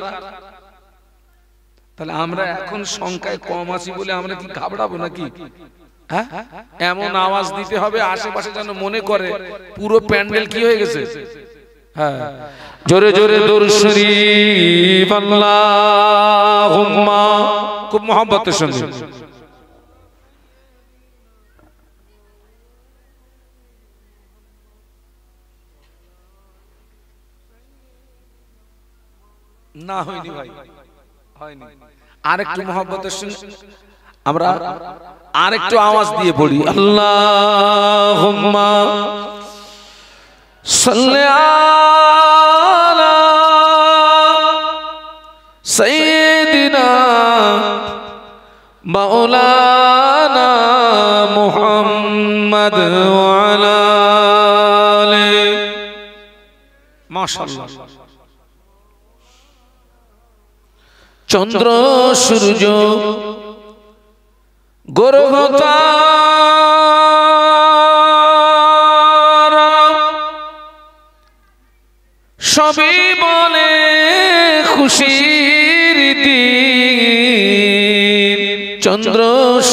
তাহলে আমরা এখন সংখ্যায় কম আছি বলে আমরা কি ঘাবড়াবো নাকি? হ্যাঁ, এমন আওয়াজ দিতে হবে আশেপাশে যেন মনে করে পুরো প্যান্ডেল কি হয়ে গেছে। হ্যাঁ, জোরে জোরে দরুদ শরীফ আল্লাহুম্মা, খুব মহব্বতের সঙ্গে। না হয়নি ভাই, হয়নি। আরেকটু মহব্বতের সঙ্গে আমরা আরেকটু আওয়াজ দিয়ে পড়ি আল্লাহুম্মা সাল্লি আলা সাইয়্যিদিনা মাওলানা মুহাম্মদ ওয়া আলা আলিহি। মাশাআল্লাহ। চন্দ্র সূর্য গ্রহতারা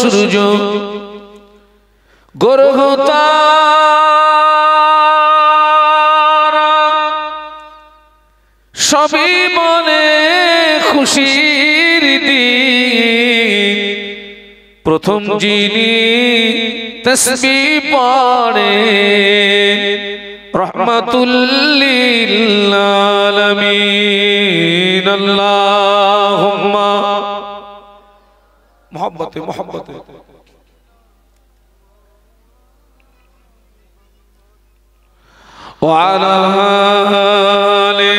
সূর্য গ্রহ তারা সবই বলে খুশির দিন। প্রথম যিনি তাসবিহ পড়েন রহমাতুল লিল আলামিন। আল্লাহুম্মা মোহাব্বতে মোহাব্বতে ওয়া আলা আলি।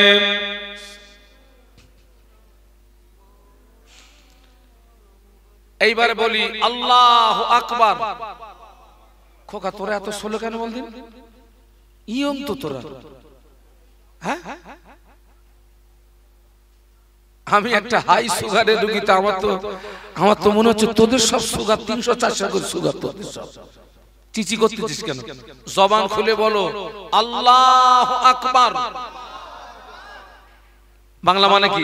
এইবারে বলি আল্লাহু আকবার। খোকা তোরা এত স্লো কেন বলদিন? ইয়ং তো তোরা, হ্যাঁ? আমি একটা হাই সুগারের রোগী, তো আমার তো মনে হচ্ছে তোদের সব সুগার 300-400 করে সুগার তোদের সব। চিচি করতেছিস কেন? জবান খুলে বলো আল্লাহু আকবার। বাংলা মানে কি?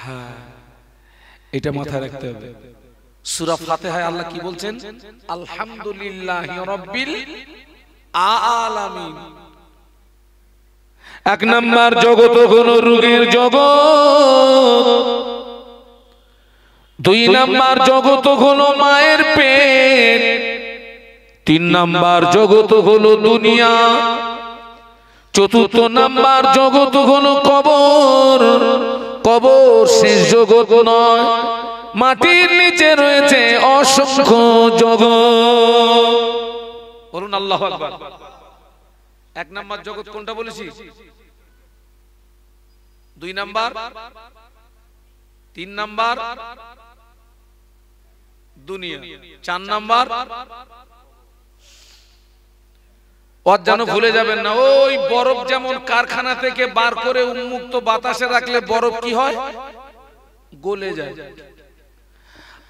হ্যাঁ, এটা মাথায় রাখতে হবে। সূরা ফাতিহায় আল্লাহ কি বলছেন? আলহামদুলিল্লাহি রাব্বিল আলামিন। এক নাম্বার জগৎ হলো রোগের জগৎ, দুই নাম্বার জগৎ হলো মায়ের পেট, তিন নাম্বার জগৎ হলো দুনিয়া, চতুর্থ নাম্বার জগৎ হলো কবর। কবর শেষ জগৎ নয়, মাটির নিচে রয়েছে অসংখ্য জগৎ। বলুন আল্লাহু আকবার। এক নাম্বার জগৎ কোনটা বলেছি? দুই নাম্বার, তিন নাম্বার দুনিয়া, চার নাম্বার যেন ভুলে যাবেন না। ওই বরফ যেমন কারখানা থেকে বার করে উন্মুক্ত বাতাসে রাখলে বরফ কি হয়? গলে যায়।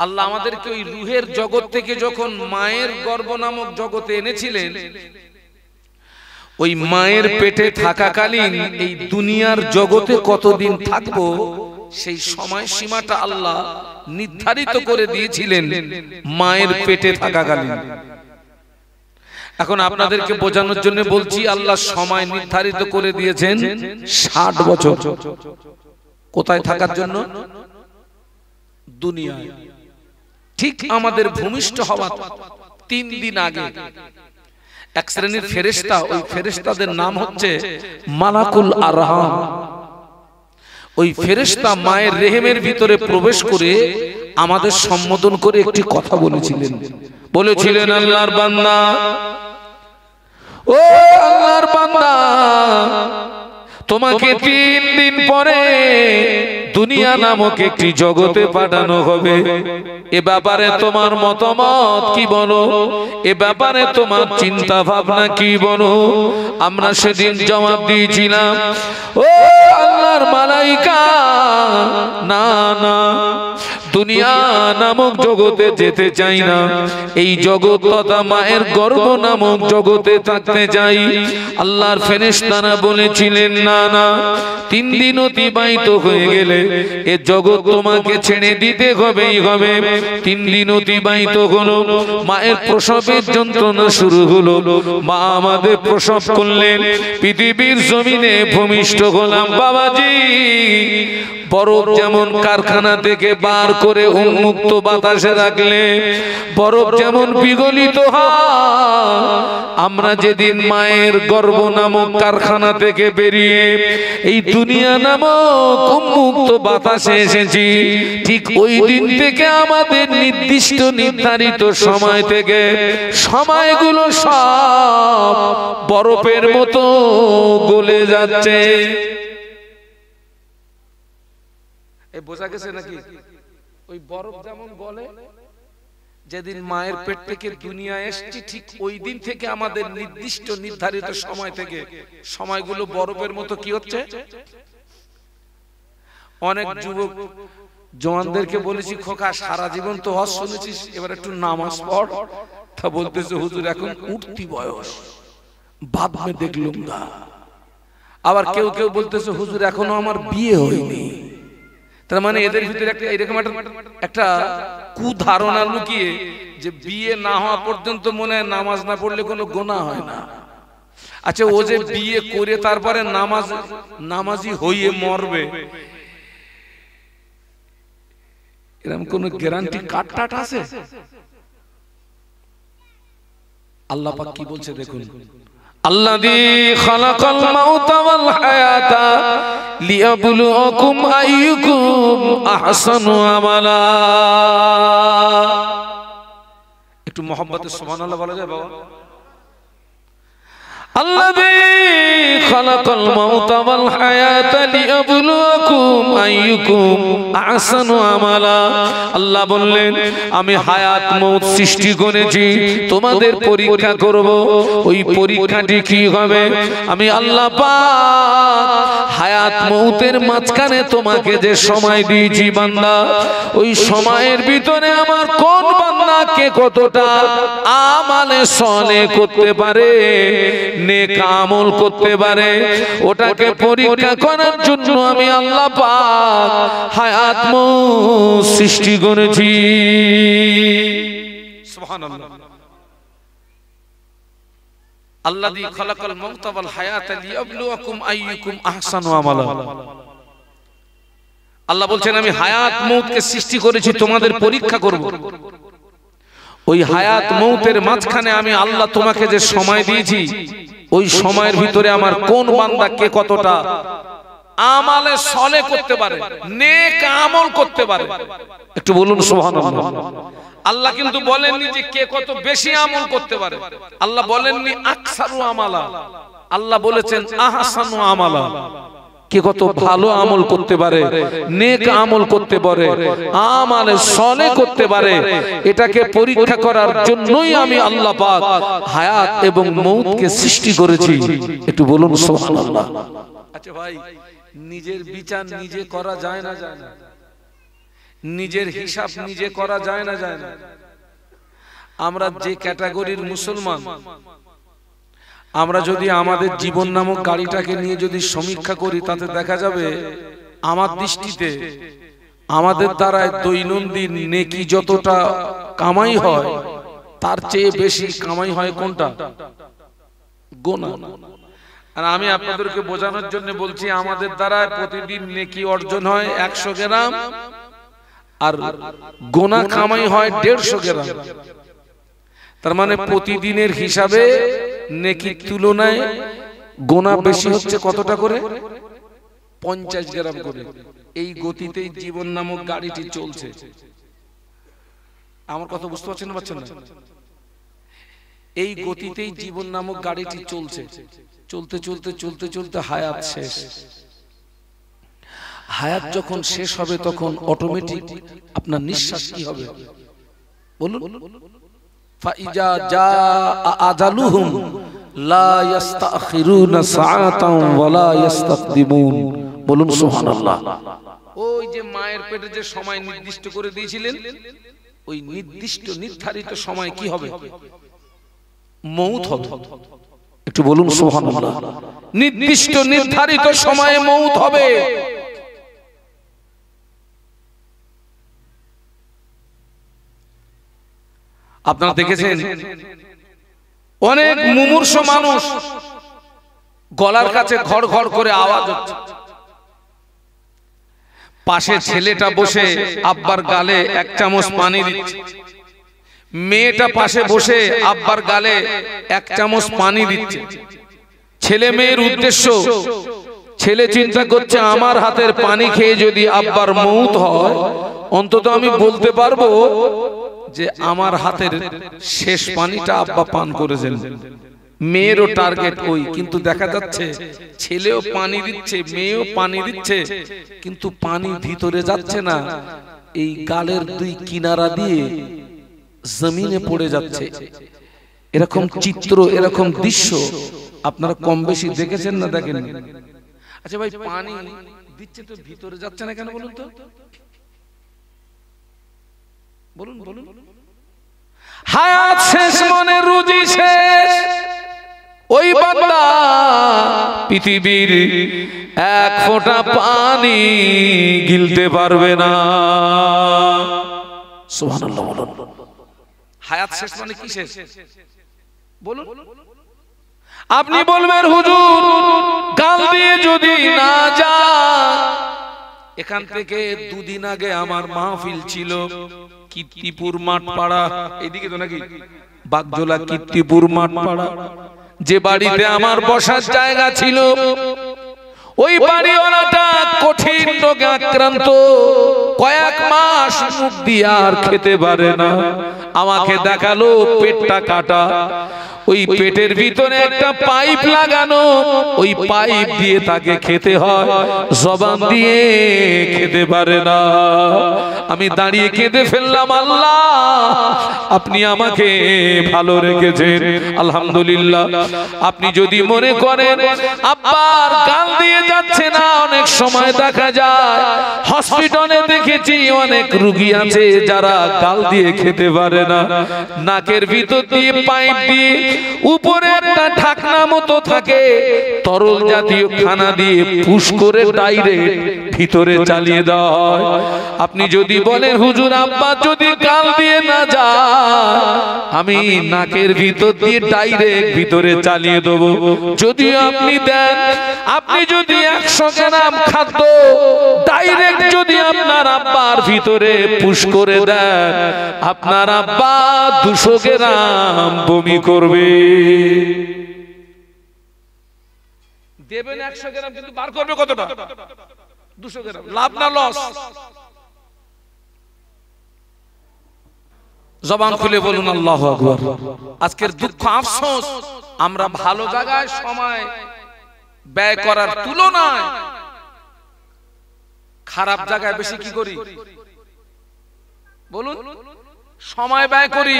আল্লাহ আমাদেরকে ওই রুহের জগৎ থেকে যখন মায়ের গর্ভ নামক জগতে এনেছিলেন, ওই মায়ের পেটে থাকাকালীন এই দুনিয়ার জগতে কতদিন থাকবো সেই সময় সীমাটা আল্লাহ নির্ধারিত করে দিয়েছিলেন মায়ের পেটে থাকাকালীন। এখন আপনাদেরকে বোঝানোর জন্য বলছি, আল্লাহ সময় নির্ধারিত করে দিয়েছেন 60 বছর। কোথায় থাকার জন্য? দুনিয়ায়। ঠিক আমাদের ভূমিষ্ঠ হওয়ার 3 দিন আগে এক শ্রেণীর ফেরেশতা, ওই ফেরেশতাদের নাম হচ্ছে মালাকুল আরহাম। ওই ফেরেশতা মায়ের রেহেমের ভিতরে প্রবেশ করে আমাদের সম্বোধন করে একটি কথা বলেছিলেন। বলেছিলেন, আল্লাহর বান্দা, ও আল্লাহর বান্দা, তোমাকে 3 দিন পরে দুনিয়া নামক একটি জগতে পাঠানো হবে। এ ব্যাপারে তোমার মতামত কি বলো? এ ব্যাপারে তোমার চিন্তা ভাবনা কি বলো? আমরা সেদিন জবাব দিয়েছিলাম, ও আল্লাহর মালাইকা, না না, দুনিয়া নামক জগতে যেতে চাই না। এই জগৎ তথা মায়ের গর্ভ নামক জগতে থাকতে চাই। আল্লাহর ফেরেশতারা বলেছিলেন, না না, 3 দিন অতিবাহিত হয়ে গেলে এ জগৎ তোমাকে ছেড়ে দিতে হবেই হবে। 3 দিন অতিবাহিত হলো, মায়ের প্রসবের যন্ত্রণা শুরু হলো। মা আমাদের প্রসব করলেন, পৃথিবীর জমিনে ভূমিষ্ঠ হলাম। বাবাজি, বরফ যেমন কারখানা থেকে বার করে উন্মুক্ত বাতাসে রাখলে বরফ যেমন বিগলিত হয়, আমরা যেদিন মায়ের গর্ভ নামক কারখানা থেকে বেরিয়ে এই দুনিয়া নামক উন্মুক্ত বাতাসে এসেছি, ঠিক ওই দিন থেকে আমাদের নির্দিষ্ট নির্ধারিত সময় থেকে সময়গুলো সব বরফের মতো গলে যাচ্ছে। বোঝা গেছে নাকি? ওই বরফ যেমন গলে, যেদিন মায়ের পেট থেকে দুনিয়া এসেছি, ঠিক ওই দিন থেকে আমাদের নির্দিষ্ট নির্ধারিত সময় থেকে সময়গুলো বরফের মতো কি হচ্ছে। অনেক যুবক জওয়ানদেরকে বলেছি, খোকা সারা জীবন তো হজ শুনেছিস, এবার একটু নামাজ পড়। তা বলতেছে, হুজুর এখন উঠতি বয়স, বাপ মে দেখলুম না। আবার কেউ কেউ বলতেছে, হুজুর এখনো আমার বিয়ে হয়নি। তার মানে এদের ভিতরে একটা এরকম একটা কুধারণা লুকিয়ে যে বিয়ে না হওয়া পর্যন্ত মনে হয় নামাজ না পড়লে কোনো গুনাহ হয় না। আচ্ছা, ও যে বিয়ে করে তারপরে নামাজি হয়ে মরবে, এরকম কোন গ্যারান্টি কাট আছে? আল্লাহ পাক কি বলছে দেখুন, আল্লাযী খালাকাল মাউতা ওয়াল হায়াতা লিয়াবলুয়াকুম আইয়ুকুম আহসানু আমালা। একটু মুহাব্বতে সুবহানাল্লাহ বলা যায় বাবা? আল্লাযী খালাকাল মাউতা ওয়াল হায়াতা লিয়াবলুয়াকুম আইয়ুকুম আহসানু আমালা। আল্লাহ বললেন আমি হায়াত মউত সৃষ্টি করেছি তোমাদের পরীক্ষা করব। ওই পরীক্ষাটি কি হবে? আমি আল্লাহ পাক হায়াত মউতের মাঝখানে তোমাকে যে সময় দিয়েছি বান্দা, ওই সময়ের ভিতরে আমার কোন বান্দা কে কতটা আমালে সলে করতে পারে, নেক আমল করতে পারে, ওটাকে পরীক্ষা করার জন্য আমি আল্লাহ পাক হায়াত মউত সৃষ্টি করেছি। সুবহানাল্লাহ। আল্লাযী খালাকাল মাউতা ওয়াল হায়াতা লিয়াবলুয়াকুম আইয়ুকুম আহসানু আমালা। আল্লাহ বলছেন আমি হায়াত মউতকে সৃষ্টি করেছি তোমাদের পরীক্ষা করব। ওই হায়াত মউতের মাঝখানে আমি আল্লাহ তোমাকে যে সময় দিয়েছি, ওই সময়ের ভিতরে আমার কোন বান্দা কে কতটা আমালে সলে করতে পারে, নেক আমল করতে পারে। একটু বলুন সুবহানাল্লাহ। আল্লাহ কিন্তু বলেননি যে কে কত বেশি আমল করতে পারে, আল্লাহ বলেননি আকসারু আমালা, আল্লাহ বলেছেন আহসানু আমালা। কে কত ভালো আমল করতে পারে, নেক আমল করতে পারে, আমালে সলে করতে পারে, এটাকে পরীক্ষা করার জন্যই আমি আল্লাহ পাক হায়াত এবং মউতকে সৃষ্টি করেছি। একটু বলুন সুবহানাল্লাহ। আচ্ছা ভাই, নিজের বিচার নিজে করা যায় না? যায় না? নিজের হিসাব নিজে করা যায় না? যায় না? আমরা যে ক্যাটাগরির মুসলমান, আমরা যদি আমাদের জীবন নামক গাড়িটাকে নিয়ে যদি সমীক্ষা করি, তাতে দেখা যাবে আমার দৃষ্টিতে আমাদের দ্বারা দৈনন্দিন নেকি যতটা কামাই হয়, তার চেয়ে বেশি কামাই হয় কোনটা? গোনা। আর আমি আপনাদেরকে বোঝানোর জন্য বলছি, আমাদের দ্বারা প্রতিদিন নেকি অর্জন হয় 100 গ্রাম, আর গোনা কামাই হয় 150 গ্রাম। তার মানে প্রতিদিনের হিসাবে নেকির তুলনায় গোনা বেশি হচ্ছে কতটা করে? 50 গ্রাম করে। এই গতিতেই জীবন নামক গাড়িটি চলছে। আমার কথা বুঝতে পারছেন না? পারছেন না? এই গতিতেই জীবন নামক গাড়িটি চলছে। চলতে চলতে চলতে চলতে হায়াত শেষ। হায়াত যখন শেষ হবে তখন অটোমেটিক আপনার নিঃশ্বাস কি হবে বলুন? ফাইজা জাআ আজালুহুম লা ইস্তাখিরুনা সাআতান ওয়া লা ইস্তাকদিমুন। বলুন সুবহানাল্লাহ। ওই যে মায়ের পেটে যে সময় নির্দিষ্ট করে দিয়েছিলেন, ওই নির্দিষ্ট নির্ধারিত সময় কি হবে? মউত হবে। একটু বলুন সুবহানাল্লাহ। নির্দিষ্ট নির্ধারিত সময়ে মউত হবে। আপনারা দেখেছেন অনেক মুমূর্ষ মানুষ গলার কাছে ঘড় ঘড় করে আওয়াজ হচ্ছে, পাশে ছেলেটা বসে আব্বার গালে 1 চামচ পানি দিচ্ছে, মেয়েটা পাশে বসে আব্বার গালে 1 চামচ পানি দিচ্ছে। ছেলে মেয়ের উদ্দেশ্য, ছেলে চিন্তা করছে আমার হাতের পানি খেয়ে যদি আব্বার মউত হয়, অন্তত আমি বলতে পারবো যে আমার হাতের শেষ পানিটা আব্বা পান করেছেন। মেয়েরও টার্গেট ওই, কিন্তু দেখা যাচ্ছে ছেলেও পানি দিচ্ছে, মেয়েও পানি দিচ্ছে, কিন্তু পানি ভিতরে যাচ্ছে না, এই গালের 2 কিনারা দিয়ে জমিনে পড়ে যাচ্ছে। এরকম চিত্র, এরকম দৃশ্য আপনারা কম বেশি দেখেছেন না দেখেন? আচ্ছা ভাই, পানি দিচ্ছে তো ভিতরে যাচ্ছে না কেন বলুন তো? বলুন বলুন। হায়াত শেষ মনে রুজি শেষ। ওই বান্দা পৃথিবীর এক ফোঁটা পানি গিলতে পারবে না। সুবহানাল্লাহ বলুন। হায়াত শেষ মানে কি শেষ বলুন? আপনি বলবেন হুজুর গাল দিয়ে যদি না যায়, এখান থেকে দুদিন আগে আমার মাহফিল ছিল কীর্তিপুর মাঠপাড়া, এইদিকে তো নাকি বাগজোলা কীর্তিপুর মাঠপাড়া, যে বাড়িতে আমার বসার জায়গা ছিল ওই বাড়িওয়ালাটা কঠিন রোগে আক্রান্ত, কয়েক মাস মুখ দিয়ে আর খেতে পারে না। আমাকে দেখালো পেটটা কাটা, ওই পেটের ভিতরে একটা পাইপ লাগানো, ওই পাইপ দিয়ে তাকে খেতে হয়, জবান দিয়ে খেতে পারে না। আমি দাঁড়িয়ে কেঁদে ফেললাম, আল্লাহ আপনি আমাকে ভালো রেখেছেন, আলহামদুলিল্লাহ। আপনি যদি মনে করেন আব্বার গাল দিয়ে যাচ্ছে না, অনেক সময় দেখা যায় হসপিটালে দেখেছি অনেক রোগী আছে যারা গাল দিয়ে খেতে পারে না, নাকের ভিতর দিয়ে পাইপ দিয়ে উপরে একটা ঢাকনা মতো থাকে, তরল জাতীয় খানা দিয়ে পুশ করে ডাইরেক্ট ভিতরে চালিয়ে দেওয়া হয়। আপনি যদি বলেন হুজুর আব্বা যদি গাল দিয়ে না যায়, আমি নাকের ভিতর দিয়ে ডাইরেক্ট ভিতরে চালিয়ে দেবো। যদিও আপনি দেন, আপনি যদি 100 গ্রাম খাদ্য ডাইরেক্ট যদি আপনার আব্বার ভিতরে পুশ করে দেন, আপনার আব্বা 200 গ্রাম বমি করবে। দেবেন 100 গ্রাম, কিন্তু বার করবে কতটা? 200 গ্রাম। লাভ না লস? জবান খুলে বলুন আল্লাহু আকবার। আজকের দুঃখ আফসোস, আমরা ভালো জায়গায় সময় ব্যয় করার তুলনায় খারাপ জায়গায় বেশি কি করি বলুন? সময় ব্যয় করি।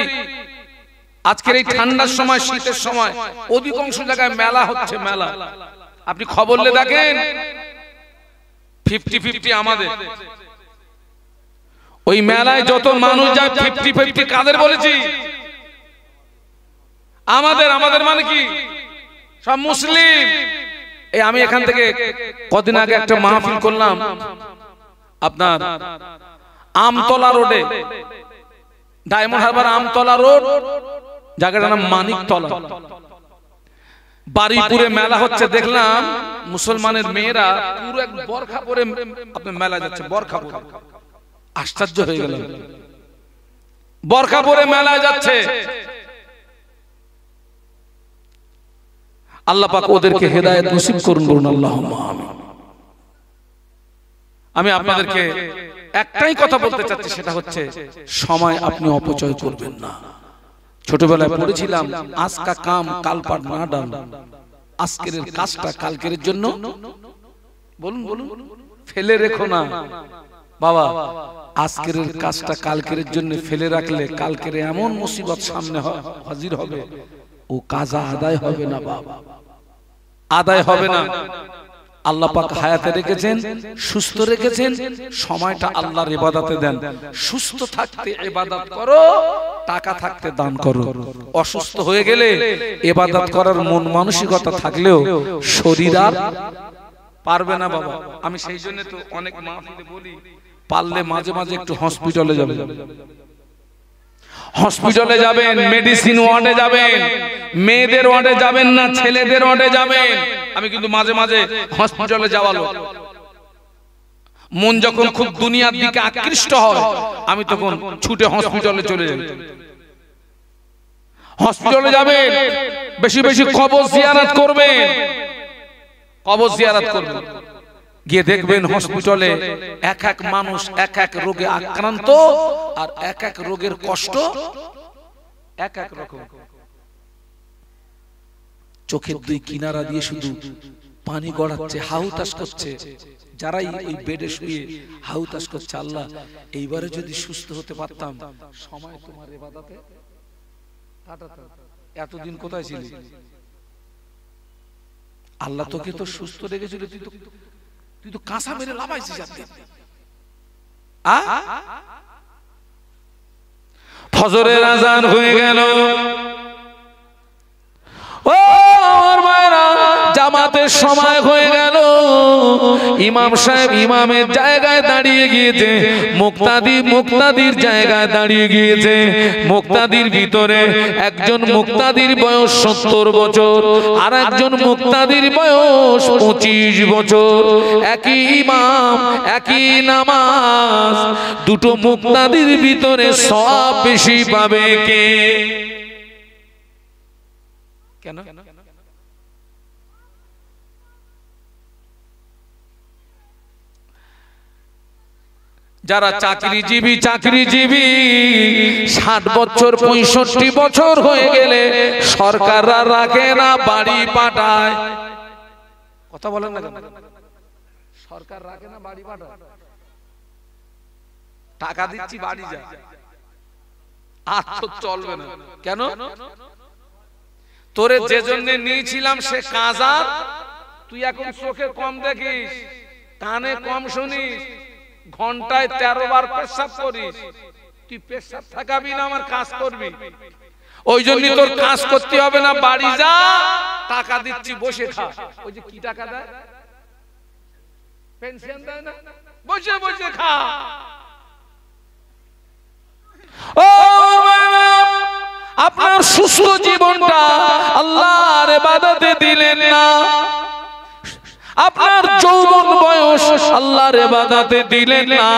আজকের এই ঠান্ডার সময়, শীতের সময় অধিকাংশ জায়গায় মেলা হচ্ছে, মেলা আপনি খবর নিয়ে দেখেন 50-50 আমাদের। ওই মেলায় যত মানুষ যায় 50-50 কাদের বলেছি? আমাদের। আমাদের মানে কি? সব মুসলিম। এই আমি এখান থেকে কদিন আগে একটা মাহফিল করলাম আপনার আমতলা রোডে, ডায়মন্ড হারবার আমতলা রোড, জায়গাটার নাম মানিকতলা। বাড়িপুরে মেলা হচ্ছে, দেখলাম মুসলমানের মেয়েরা পুরো এক বরখা পরে আপনার মেলা যাচ্ছে, বরখা পরে। আশ্চর্য হয়ে গেল, বরখা পরে মেলায় যাচ্ছে। আল্লাহ পাক ওদেরকে হেদায়েত নসিব করুন, বলুন আল্লাহুম্মা আমিন। আমি আপনাদেরকে একটাই কথা বলতে চাচ্ছি, সেটা হচ্ছে সময় আপনি অপচয় করবেন না। ছোটবেলায় পড়েছিলাম আজকা কাম কাল পার না ডাল, আজকের কাজটা কালকের জন্য বলুন বলুন ফেলে রেখো না বাবা। আজকের কাজটা কালকের জন্য ফেলে রাখলে কালকের এমন মুসিবত সামনে হাজির হবে, ও কাজা আদায় হবে না বাবা, আদায় হবে না। আল্লাহ পাক হায়াতে রেখেছেন, সুস্থ রেখেছেন, সময়টা আল্লাহর ইবাদতে দেন। সুস্থ থাকতে ইবাদত করো, টাকা থাকতে দান করো। অসুস্থ হয়ে গেলে ইবাদত করার মন মানসিকতা থাকলেও শরীর আর পারবে না বাবা। আমি সেই জন্য তো অনেক মাহফিলে বলি, পারলে মাঝে মাঝে একটু হসপিটালে যাবেন, হসপিটালে যাবেন, মেডিসিন ওয়ার্ডে যাবেন, মেয়েদের ওয়ার্ডে যাবেন না, ছেলেদের ওয়ার্ডে যাবেন। আমি কিন্তু মাঝে মাঝে হসপিটালে যাওয়ালো, মন যখন খুব দুনিয়ার দিকে আকৃষ্ট হয় আমি তখন ছুটে হসপিটালে চলে যাই। হসপিটালে যাবেন, বেশি বেশি কবর জিয়ারত করবেন, কবর জিয়ারত করবেন। গিয়ে দেখবেন হসপিটালে এক এক মানুষ এক এক রোগে আক্রান্ত, আর এক এক রোগের কষ্ট এক এক রকম। চোখের দুই কিনারা দিয়ে শুধু পানি গড়াচ্ছে, হাহুতাশ করছে। যারাই ওই বেডে শুয়ে হাহুতাশ করছে, আল্লাহ এইবারে যদি সুস্থ হতে পারতাম, সময় তোমার ইবাদতে কাটাতাম। এতদিন কোথায় ছিলি? আল্লাহ তোকে তো সুস্থ রেখেছিল, তুই তো কাঁচা মেরে লাফাইছিস। ফজরের আজান হয়ে গেল, ও আমার মায়েরা, জামাতের সময় হয়ে গেল। ইমাম সাহেব ইমামের জায়গায় দাঁড়িয়ে গিয়েছে, মুক্তাদি মুক্তাদির জায়গায় দাঁড়িয়ে গিয়েছে। মুক্তাদির ভিতরে একজন মুক্তাদির বয়স 70 বছর, আর একজন মুক্তাদির বয়স 25 বছর। একই ইমাম একই নামাজ, দুটো মুক্তাদির ভিতরে সওয়াব বেশি পাবে কে? কেন? যারা চাকরিজীবী 60 বছর 65 বছর হয়ে গেলে সরকাররা রাখে না, বাড়ি পাঠায়। কথা বলেন না কেন? সরকার রাখে না, বাড়ি পাঠায়। টাকা দিচ্ছি বাড়ি যা, আর তো চলবে না। কেন? তোরে যে জন্য নিয়েছিলাম সে কাজার, তুই এখন চোখে কম দেখিস, কানে কম শুনিস, ঘন্টায় 13 বার পেশাব করিস, তুই পেশাব থাকাবি না আমার কাজ করবি। ওই জন্য তোর কাজ করতে হবে না, বাড়ি যা, টাকা দিচ্ছি বসে খা। ওই যে কি টাকা দেয়, পেনশন দেয় না, বসে বসে খা। ও আপনার সুস্থ জীবনটা আল্লাহর ইবাদতে দিলেন না, আপনার যৌবন বয়স আল্লাহর ইবাদতে দিলেন না।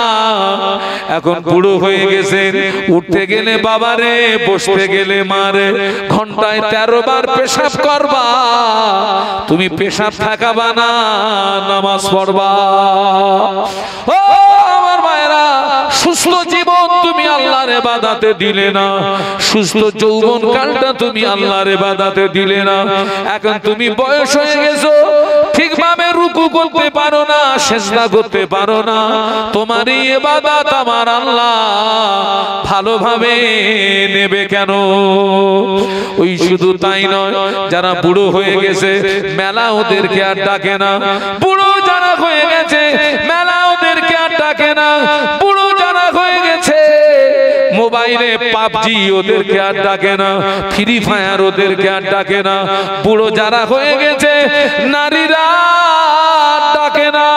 এখন বুড়ো হয়ে গেছেন, উঠতে গেলে বাবারে, বসতে গেলে মারে, ঘন্টায় 13 বার পেশাব করবা, তুমি পেশাব থাকাবা না, নামাজ পড়বা। ও আমার মায়েরা, সুস্থ জীবন তুমি আল্লাহর ইবাদতে দিলে না, সুস্থ যৌবন কালটা তুমি আল্লাহর ইবাদতে দিলে না। এখন তুমি বয়স হয়ে গেছো, ঠিকভাবে রুকু করতে পারো না, সিজদা করতে পারো না, তোমার এই ইবাদত আমার আল্লাহ ভালোভাবে নেবে কেন? ওই শুধু তাই নয়, যারা বুড়ো হয়ে গেছে মেলা ওদেরকে আর ডাকে না। বুড়ো যারা হয়ে গেছে মেলা ওদেরকে আর ডাকে না। বুড়ো যারা হয়ে গেছে মোবাইলে পাবজি ওদেরকে আর ডাকে না, ফ্রি ফায়ার ওদেরকে আর ডাকে না। বুড়ো যারা হয়ে গেছে নারীরা ডাকে না।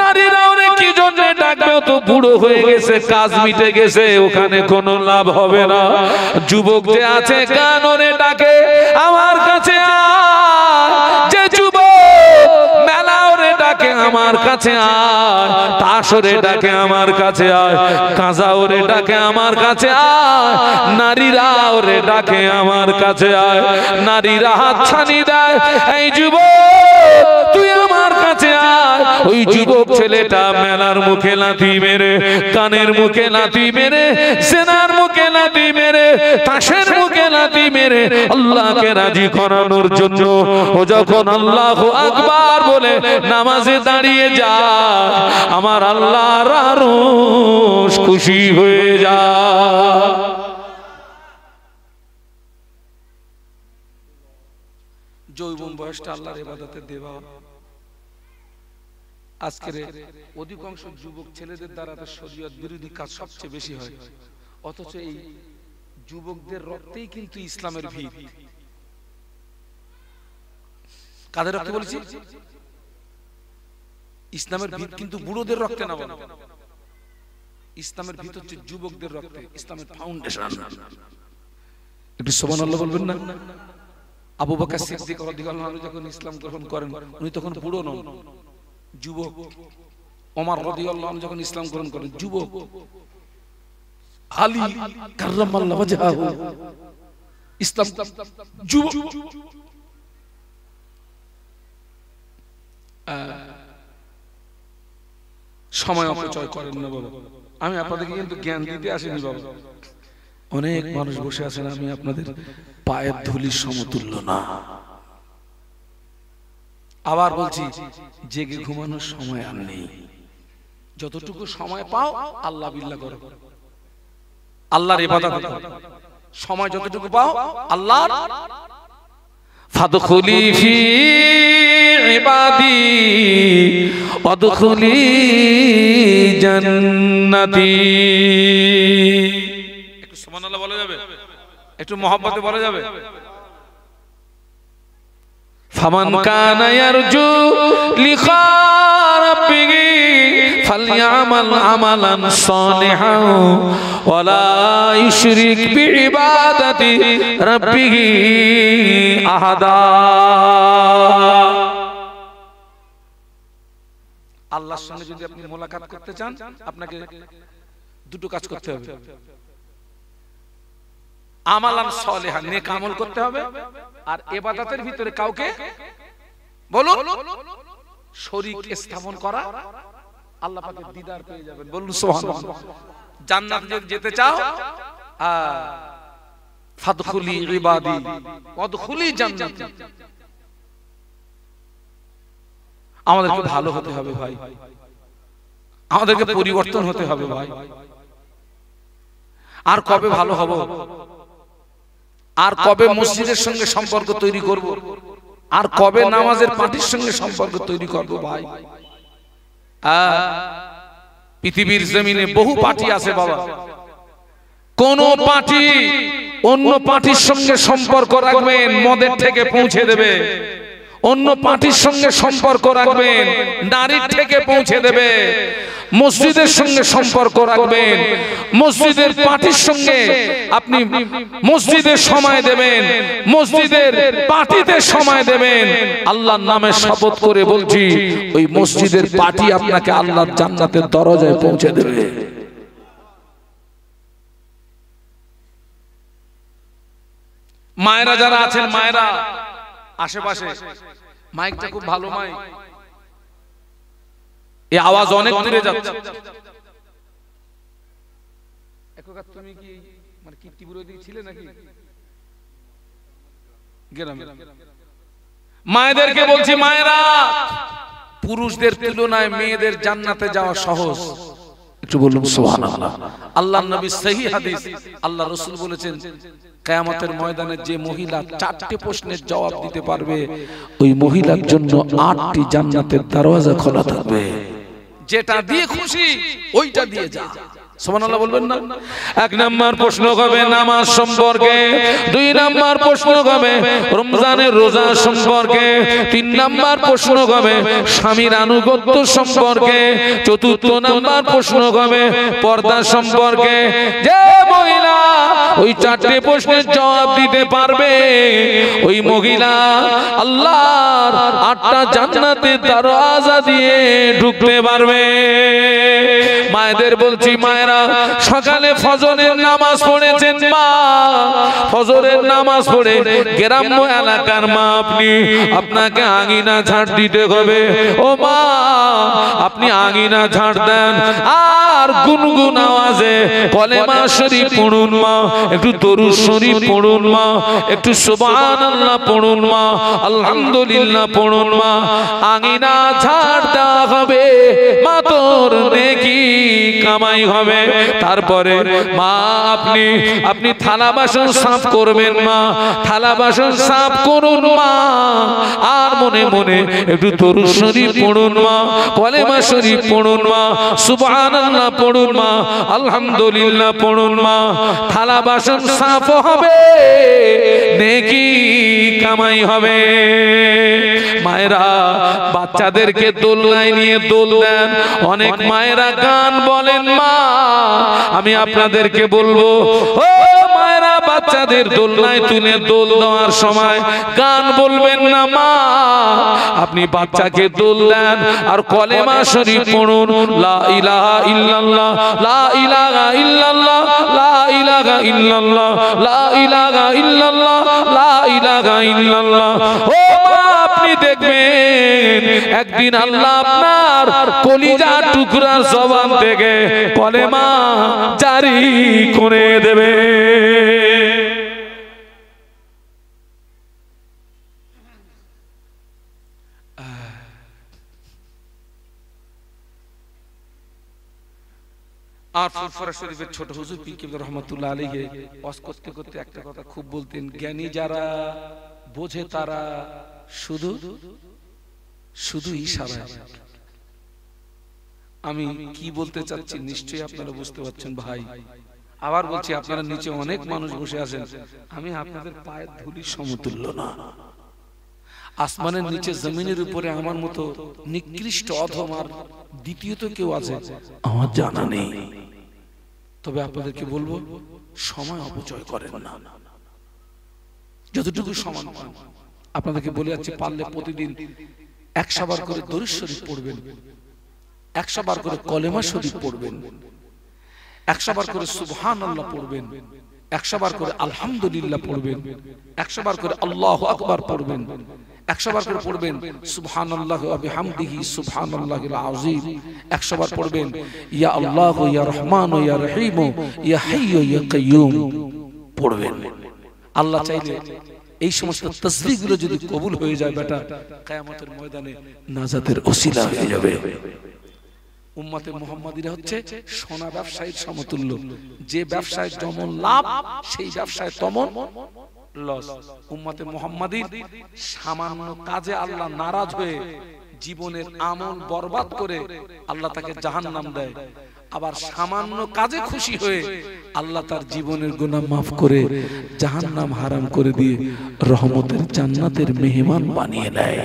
নারীরা ওরে কি জন্য ডাকবে? তো বুড়ো হয়ে গেছে, কাজ মিটে গেছে, ওখানে কোনো লাভ হবে না। যুবক যে আছে গান ওরে ডাকে, আমার কাছে আয়। যে যুবক মেলা ওরে ডাকে আমার কাছে আয়, তাস ওরে ডাকে আমার কাছে আয়, কাঁজা ওরে ডাকে আমার কাছে আয়, নারীরা ওরে ডাকে আমার কাছে আয়। নারীরা হাতছানি দেয়, এই যুবক তুই আমার কাছে আয়। ওই যুবক ছেলেটা মেলার মুখে লাথি মেরে, কানের মুখে লাথি মেরে, সেনার মুখে লাথি মেরে, তাসের মুখে লাথি মেরে আল্লাহকে রাজি করানোর জন্য ও যখন আল্লাহু আকবার বলে নামাজে দাঁড়িয়ে যায়, আমার আল্লাহর আরশ খুশি হয়ে যায়। যৌবন বয়সটা আল্লাহর ইবাদতে দেওয়া। আজকের অধিকাংশ যুবক ছেলেদের দ্বারা শরীয়ত বিরোধী কাজ সবচেয়ে বেশি হয়, অথচ এই যুবকদের রক্তেই কিন্তু ইসলামের ভিত। কাদের রক্তে বলেছি? ইসলামের ভিত কিন্তু বুড়োদের রক্তে না, বলো ইসলামের ভিত হচ্ছে যুবকদের রক্তে, ইসলামের ফাউন্ডেশন। একটু সুবহানাল্লাহ বলবেন না? আবু বকর সিদ্দিক রাদিয়াল্লাহু আনহু যখন ইসলাম গ্রহণ করেন উনি তখন বুড়ো নন, যুবক। ওমর রাদিয়াল্লাহু আনহু যখন ইসলাম গ্রহণ করেন যুবক। আলী কাররামাল্লাহু ওয়াজহাহু ইসলাম যুবক। সময় অপচয় করেন না বাবা। আমি আপনাদেরকে কিন্তু জ্ঞান দিতে আসিনি বাবা। অনেক মানুষ বসে আছেন, আমি আপনাদের পায়ের ধুলির সমতুল্য না। আবার বলছি, জেগে ঘুমানোর সময় আর নেই। যতটুকু সময় পাও আল্লাহ বিল্লাহ করো, আল্লাহর ইবাদত করো। সময় যতটুকু পাও আল্লাহ। ফাদখুলি ফি ইবাদি ওয়াদখুলি জান্নাতি। একটু সুবহানাল্লাহ বলা যাবে? একটু মহব্বতে বলা যাবে? ফামান কানা ইয়ারজু লিকা রাব্বিহি ফালইআমাল আমালান সালিহান ওয়া লা ইউশরিক বিইবাদাতি রাব্বিহি আহাদা। আল্লাহর সঙ্গে যদি আপনি মোলাকাত করতে চান, আপনাকে দুটো কাজ করতে হবে। আমালান সালিহান, নেক আমল করতে হবে, আর ইবাদতের ভিতরে কাউকে বলুন শরীক স্থাপন করা, আল্লাহ পাকের দিদার পেয়ে যাবেন। বলুন সুবহানাল্লাহ। জান্নাতে যদি যেতে চাও, ফাদখুলি ইবাদি ওয়াদখুলি জান্নাতি। আমাদেরকে ভালো হতে হবে ভাই, আমাদেরকে পরিবর্তন হতে হবে ভাই। আর কবে ভালো হব, আর কবে মসজিদের সঙ্গে সম্পর্ক তৈরি করব, আর কবে নামাজের পার্টির সঙ্গে সম্পর্ক তৈরি করব ভাই। পৃথিবীর জমিনে বহু পার্টি আছে বাবা, কোন পার্টি অন্য পার্টির সঙ্গে সম্পর্ক রাখবেন মদের থেকে পৌঁছে দেবে, অন্য পার্টির সঙ্গে সম্পর্ক রাখবেন নারীর থেকে পৌঁছে দেবে। মসজিদের সঙ্গে সম্পর্ক রাখবেন, মসজিদের পার্টির সঙ্গে আপনি মসজিদের সময় দেবেন, মসজিদের পার্টিতে সময় দেবেন। আল্লাহর নামে শপথ করে বলছি, ওই মসজিদের পার্টি আপনাকে আল্লাহর জান্নাতের দরজায় পৌঁছে দেবে। মায়েরা যারা আছেন, মায়েরা আশেপাশে, মাইকটা খুব ভালো মাইক, এই আওয়াজ অনেক দূরে যাচ্ছে। তুমি কি মানে কীর্তিপুরে দিকে ছিলে নাকি? মায়েদেরকে বলছি, মায়েরা, পুরুষদের তুলনায় মেয়েদের জান্নাতে যাওয়া সহজ। একটু বলুন সুবহানাল্লাহ। আল্লাহর নবী সহিহ হাদিস, আল্লাহ রাসূল বলেছেন, কিয়ামতের ময়দানে যে মহিলা 4টি প্রশ্নের জবাব দিতে পারবে, ওই মহিলার জন্য 8টি জান্নাতের দরজা খোলা থাকবে। যেটা দিয়ে খুশি ওইটা দিয়ে যা। সুবহানাল্লাহ বলবেন না? 1 নাম্বার প্রশ্ন হবে নামাজ সম্পর্কে, 2 নাম্বার প্রশ্ন হবে রমজানের রোজা সম্পর্কে, 3 নাম্বার প্রশ্ন হবে স্বামীর আনুগত্য সম্পর্কে, 4 নাম্বার প্রশ্ন হবে পর্দা সম্পর্কে। যে মহিলা ওই 4টি প্রশ্নের জবাব দিতে পারবে, ওই মহিলা আল্লাহর 8টা জান্নাতের দরজা দিয়ে ঢুকতে পারবে। মায়েদের বলছি, মায়েরা, সকালে ফজরের নামাজ পড়েছেন মা, ফজরের নামাজ পড়ে গ্রাম্য এলাকার মা আপনি, আপনাকে আঙিনা ঝাড় দিতে হবে। ও মা, আপনি আঙিনা ঝাড় দেন, আর গুনগুন আওয়াজে কলেমা শরীফ পড়ুন মা, একটু দরুদ শরীফ পড়ুন মা, একটু সুবহানাল্লাহ পড়ুন মা, আলহামদুলিল্লাহ পড়ুন মা। আঙিনা ঝাড় দেওয়া হবে, মা তোর নেকি কামাই হবে। তারপরে মা আপনি থালা বাসন সাফ করবেন মা, থালা বাসন সাফ করুন মা, আর মনে মনে একটু দরুদ শরীফ পড়ুন মা, কলেমা শরীফ পড়ুন মা, সুবহানাল্লাহ পড়ুন মা, আলহামদুলিল্লাহ পড়ুন মা। থালা বাসন সাফ হবে, নেকি কামাই হবে। মায়েরা বাচ্চাদেরকে দোলনায় নিয়ে দোল দেন, অনেক মায়েরা গান বলেন মা, আমি আপনাদেরকে বলবো, ও মায়েরা, বাচ্চাদের দোলনায় তুলে দোল দেওয়ার সময় গান বলবেন না মা, আপনি বাচ্চাকে দোল দেন আর কলেমা শরীফ পড়ুন, লা ইলাহা ইল্লাল্লাহ, লা ইলাহা ইল্লাল্লাহ, লা ইলাহা ইল্লাল্লাহ, লা ইলাহা ইল্লাল্লাহ, লা ইলাহা ইল্লাল্লাহ। ও মা, আপনি দেখবেন একদিন আল্লাহ আপনার কলিজা টুকরা জবান থেকে কলেমা জারি করে দেবে। আর ফুরফুরা শরীফের ছোট হুজুর পীর কেবলা রহমাতুল্লাহ আলাইহি ওয়াজ করতে করতে একটা কথা খুব বলতেন, জ্ঞানী যারা বোঝে তারা শুধু শুধু ইশারায়। আমি কি বলতে চাচ্ছি নিশ্চয়ই আপনারা বুঝতে পারছেন ভাই। আবার বলছি, আপনারা নিচে অনেক মানুষ বসে আছেন, আমি আপনাদের পায়ের ধুলির সমতুল্য না। আসমানের নিচে জমিনের উপরে আমার মতো নিকৃষ্ট অধম আর দ্বিতীয়ত কেউ আছে আমার জানা নেই। তবে আপনাদেরকে বলবো, সময় অপচয় করেন না, যতটুকু সমান পান। আপনাদেরকে বলে যাচ্ছি, পারলে প্রতিদিন 100 বার করে দরুদ শরীফ পড়বেন, 100 বার করে কলেমা শরীফ পড়বেন, 100 বার করে সুবহানাল্লাহ পড়বেন, 100 বার করে আলহামদুলিল্লাহ পড়বেন, 100 বার করে আল্লাহু আকবার পড়বেন, 100 বার করে পড়বেন সুবহানাল্লাহি ওয়া বিহামদিহি সুবহানাল্লাহিল আযীম, 100 বার পড়বেন ইয়া আল্লাহু ইয়া রহমানু ইয়া রহিমু ইয়া হাইয়ু ইয়া কাইয়্যুম পড়বেন। আল্লাহ চাইলে এই সমস্ত তাসবিহগুলো যদি কবুল হয়ে যায় বেটা, কিয়ামতের ময়দানে নাজাতের ওসিলা হয়ে যাবে। উম্মতে মুহাম্মাদিরা হচ্ছে সোনা ব্যবসায়ীর সমতুল্য, যে ব্যবসায় যেমন লাভ সেই ব্যবসায় তেমন লস। উম্মতে মুহাম্মাদির সামান্য কাজে আল্লাহ নারাজ হয়ে জীবনের আমল বরবাদ করে আল্লাহ তাকে জাহান্নাম দেয়, আবার সামান্য কাজে খুশি হয়ে আল্লাহ তার জীবনের গুনাহ মাফ করে জাহান্নাম হারাম করে দিয়ে রহমতের জান্নাতের মেহমান বানিয়ে দেয়।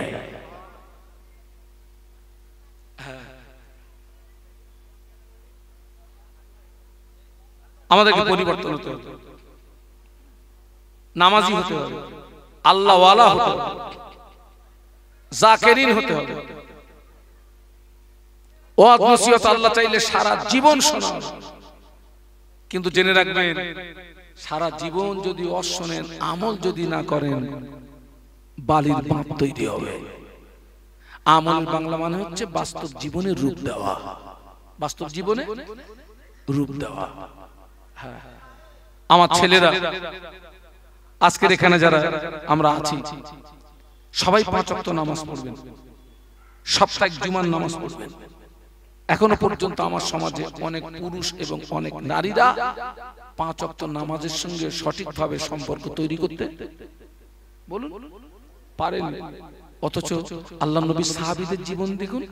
আমাদেরকে পরিবর্তন হতে হবে, নামাজি হতে হবে, আল্লাহ ওয়ালা হতে হবে, জাকিরিন হতে হবে। ওয়াজ নসিহত আল্লাহ চাইলে সারা জীবন শোনাবে, কিন্তু জেনে রাখবেন সারা জীবন যদি ওয়াজ শোনেন, আমল যদি না করেন, বালির বাঁধ তৈরি হবে। আমলের বাংলা মানে হচ্ছে বাস্তব জীবনে রূপ দেওয়া, বাস্তব জীবনে রূপ দেওয়া। আমার ছেলেরা আজকের এখানে যারা আমরা আছি সবাই 5 ওয়াক্ত নামাজ পড়বেন, সাপ্তাহিক জুমার নামাজ পড়বেন। এখনো পর্যন্ত আমার সমাজে অনেক পুরুষ এবং অনেক নারীরা 5 ওয়াক্ত নামাজের সঙ্গে সঠিকভাবে সম্পর্ক তৈরি করতে বলুন পারেন। অথচ আল্লাহ নবী সাহাবীদের জীবন দেখুন,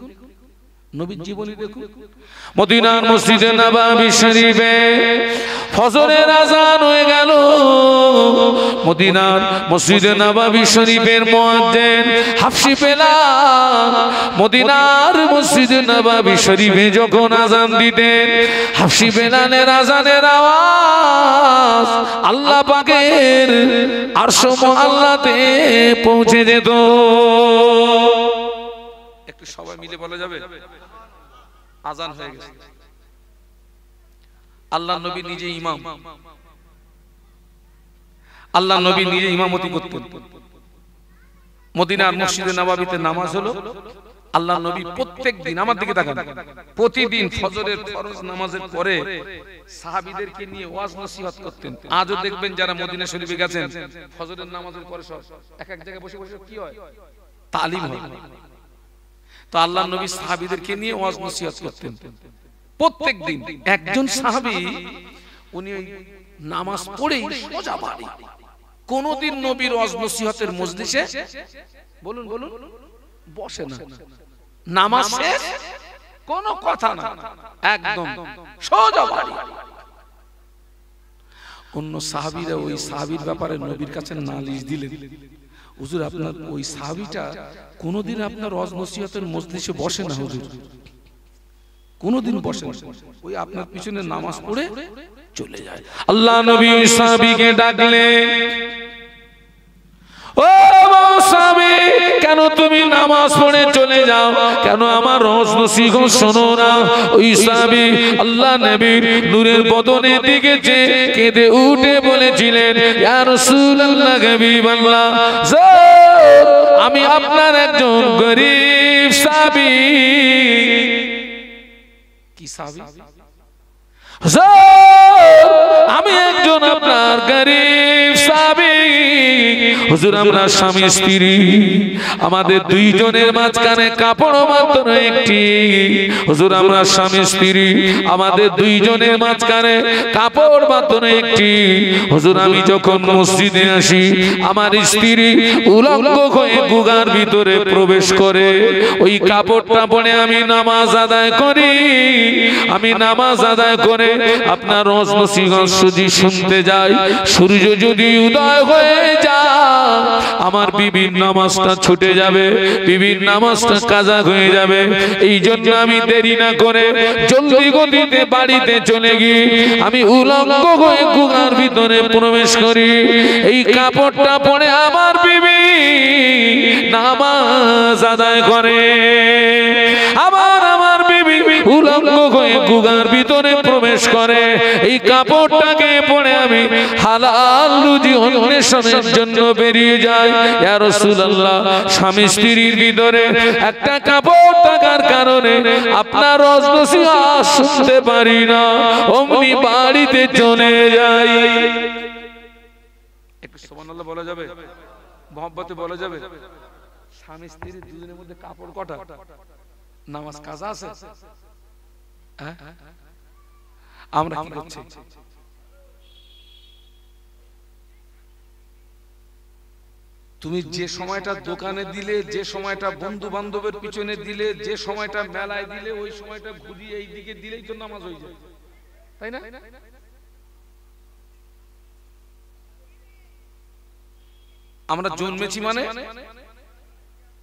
নবীর জীবনী দেখুন। মদিনার মসজিদে নববী শরীফে ফজরের আযান হয়ে গেল। মদিনার মসজিদে নববী শরীফের মুয়াজ্জিন হাফসি বেলাল মদিনার মসজিদে নববী শরীফে যখন আযান দিতেন, হাফসি বেলালের আযানের আওয়াজ আল্লাহ পাকের আরশ মুআল্লাতে পৌঁছে যেত। একটু সবাই মিলে বলা যাবে, আযান হয়ে গেছে। আল্লাহ নবী নিজে ইমাম, আল্লাহ নবী নিজে ইমামতি করতেন। মদিনার মসজিদে নববীতে নামাজ হলো, আল্লাহ নবী প্রত্যেকদিন, আমার দিকে তাকান, প্রতিদিন ফজরের ফরজ নামাজের পরে সাহাবীদেরকে নিয়ে ওয়াজ নসিহত করতেন। আজও দেখবেন যারা মদিনা শরীফে গেছেন, ফজরের নামাজের পরে সব এক এক জায়গায় বসে বসে কি হয়, তালিম হয়। তো আল্লাহ নবী সাহাবীদেরকে নিয়ে ওয়াজ নসিহত করতেন প্রত্যেকদিন। একজন সাহাবী উনি নামাজ পড়েই সোজা বাড়ি, কোনদিন নবীর ওয়াজ নসিহতের মজলিসে বলুন বলুন বসে না, নামাজ শেষ কোনো কথা না, একদম সোজা বাড়ি। অন্য সাহাবীরা ওই সাহাবীর ব্যাপারে নবীর কাছে নালিশ দিলেন, হুজুর আপনার ওই সাহাবীটা কোনদিন আপনার ওয়াজ নসিহতের মজলিসে বসে না, হুজুর কোনদিন বসে না, ওই আপনার পিছনে নামাজ পড়ে চলে যায়। আল্লাহ নবী ওই সাহাবীকে ডাকলেন, ও সাহাবী, কেন তুমি নামাজ পড়ে চলে যাও, কেন আমার ওয়াজ নসিহত শোনো না? ওই সাহাবী আল্লাহ নবীর নূরের বদনের দিকে চেয়ে কেঁদে উঠে বলেছিলেন, ইয়া রাসূলুল্লাহ, হাবিবাল্লাহ, আমি আপনার একজন গরীব সাহাবী। কি সাহাবী? আমি একজন আপনার গরীব সাহাবী। হুজুর আমরা স্বামী স্ত্রী, আমাদের দুইজনের মাঝখানে কাপড় মাত্র একটি। হুজুর আমরা স্বামী স্ত্রী, আমাদের দুইজনের মাঝখানে কাপড় মাত্র একটি। হুজুর আমি যখন মসজিদে আসি, আমার স্ত্রী উলঙ্গ হয়ে গুগার ভিতরে প্রবেশ করে, ওই কাপড়টা পরে আমি নামাজ আদায় করি। আমি নামাজ আদায় করে আপনার ওয়াজ নসিহত যদি শুনতে যাই, সূর্য যদি উদয় হয়ে যায়, আমার বিবির নামাজটা ছুটে যাবে, বিবির নামাজটা কাজা হয়ে যাবে। এই জন্য আমি দেরি না করে জলদি গতিতে বাড়িতে চলে গিয়ে আমি উলঙ্গ হয়ে গুহার ভিতরে প্রবেশ করি। এই কাপড়টা পরে আমার বিবি নামাজ আদায় করে। আমার বিবি উলঙ্গ হয়ে গুহার ভিতরে প্রবেশ করে। এই কাপড়টাকে পরে আমি হালাল রুজি অন্বেষণের জন্য বেরিয়ে যাই। ইয়া রাসূলুল্লাহ, স্বামী স্ত্রীর ভিতরে একটা কাপড় থাকার কারণে আপনার নসিহত শুনতে পারি না, অমনি বাড়িতে চলে যাই। একটু সুবহানাল্লাহ বলা যাবে? মহব্বতে বলা যাবে? স্বামী স্ত্রী দুজনের মধ্যে কাপড় কটা? নামাজ কাজা আছে? আমরা কি করছি? তুমি যে সময়টা দোকানে দিলে, যে সময়টা বন্ধু বান্ধবের পিছনে দিলে, যে সময়টা মেলায় দিলে, ওই সময়টা ঘুরিয়ে এই দিকে দিলেই তো নামাজ হয়ে যায়, তাই না? আমরা জন্মেছি মানে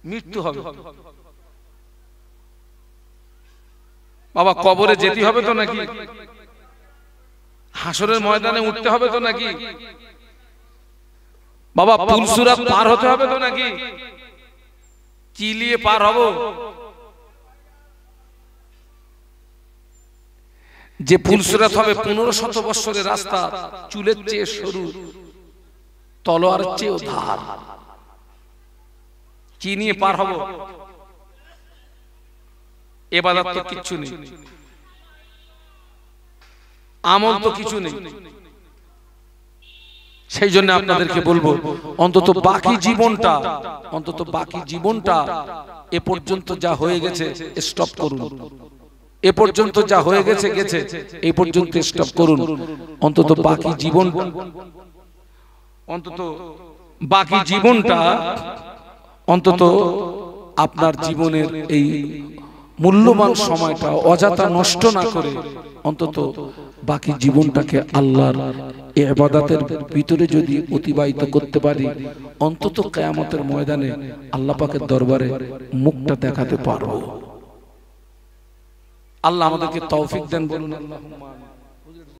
মৃত্যু হবে। বাবা, কবরে যেতে হবে তো নাকি? হাসরের ময়দানে উঠতে হবে তো নাকি? বাবা, পুলসুরাত পার হতে হবে তো নাকি? কি নিয়ে পার হব? যে পুলসুরাত হবে 1500 বছরের রাস্তা, চুলের চেয়ে সরু, তলোয়ারের চেয়ে ধার। কি নিয়ে পার হব? ইবাদত তো কিছু নেই, আমল তো কিছু নেই। সেই জন্য আপনাদেরকে বলবো, অন্তত বাকি জীবনটা এ পর্যন্ত যা হয়ে গেছে স্টপ করুন। এ পর্যন্ত যা হয়ে গেছে এই পর্যন্ত স্টপ করুন। অন্তত বাকি জীবনটা অন্তত আপনার জীবনের এই মূল্যবান সময়টা অযথা নষ্ট না করে অন্তত বাকি জীবনটাকে আল্লাহর ইবাদতের ভিতরে যদি অতিবাহিত করতে পারি, অন্তত কিয়ামতের ময়দানে আল্লাহ পাকের দরবারে মুখটা দেখাতে পারবো। আল্লাহ আমাদেরকে তৌফিক দেন, বলুন আল্লাহুম্মা আমিন।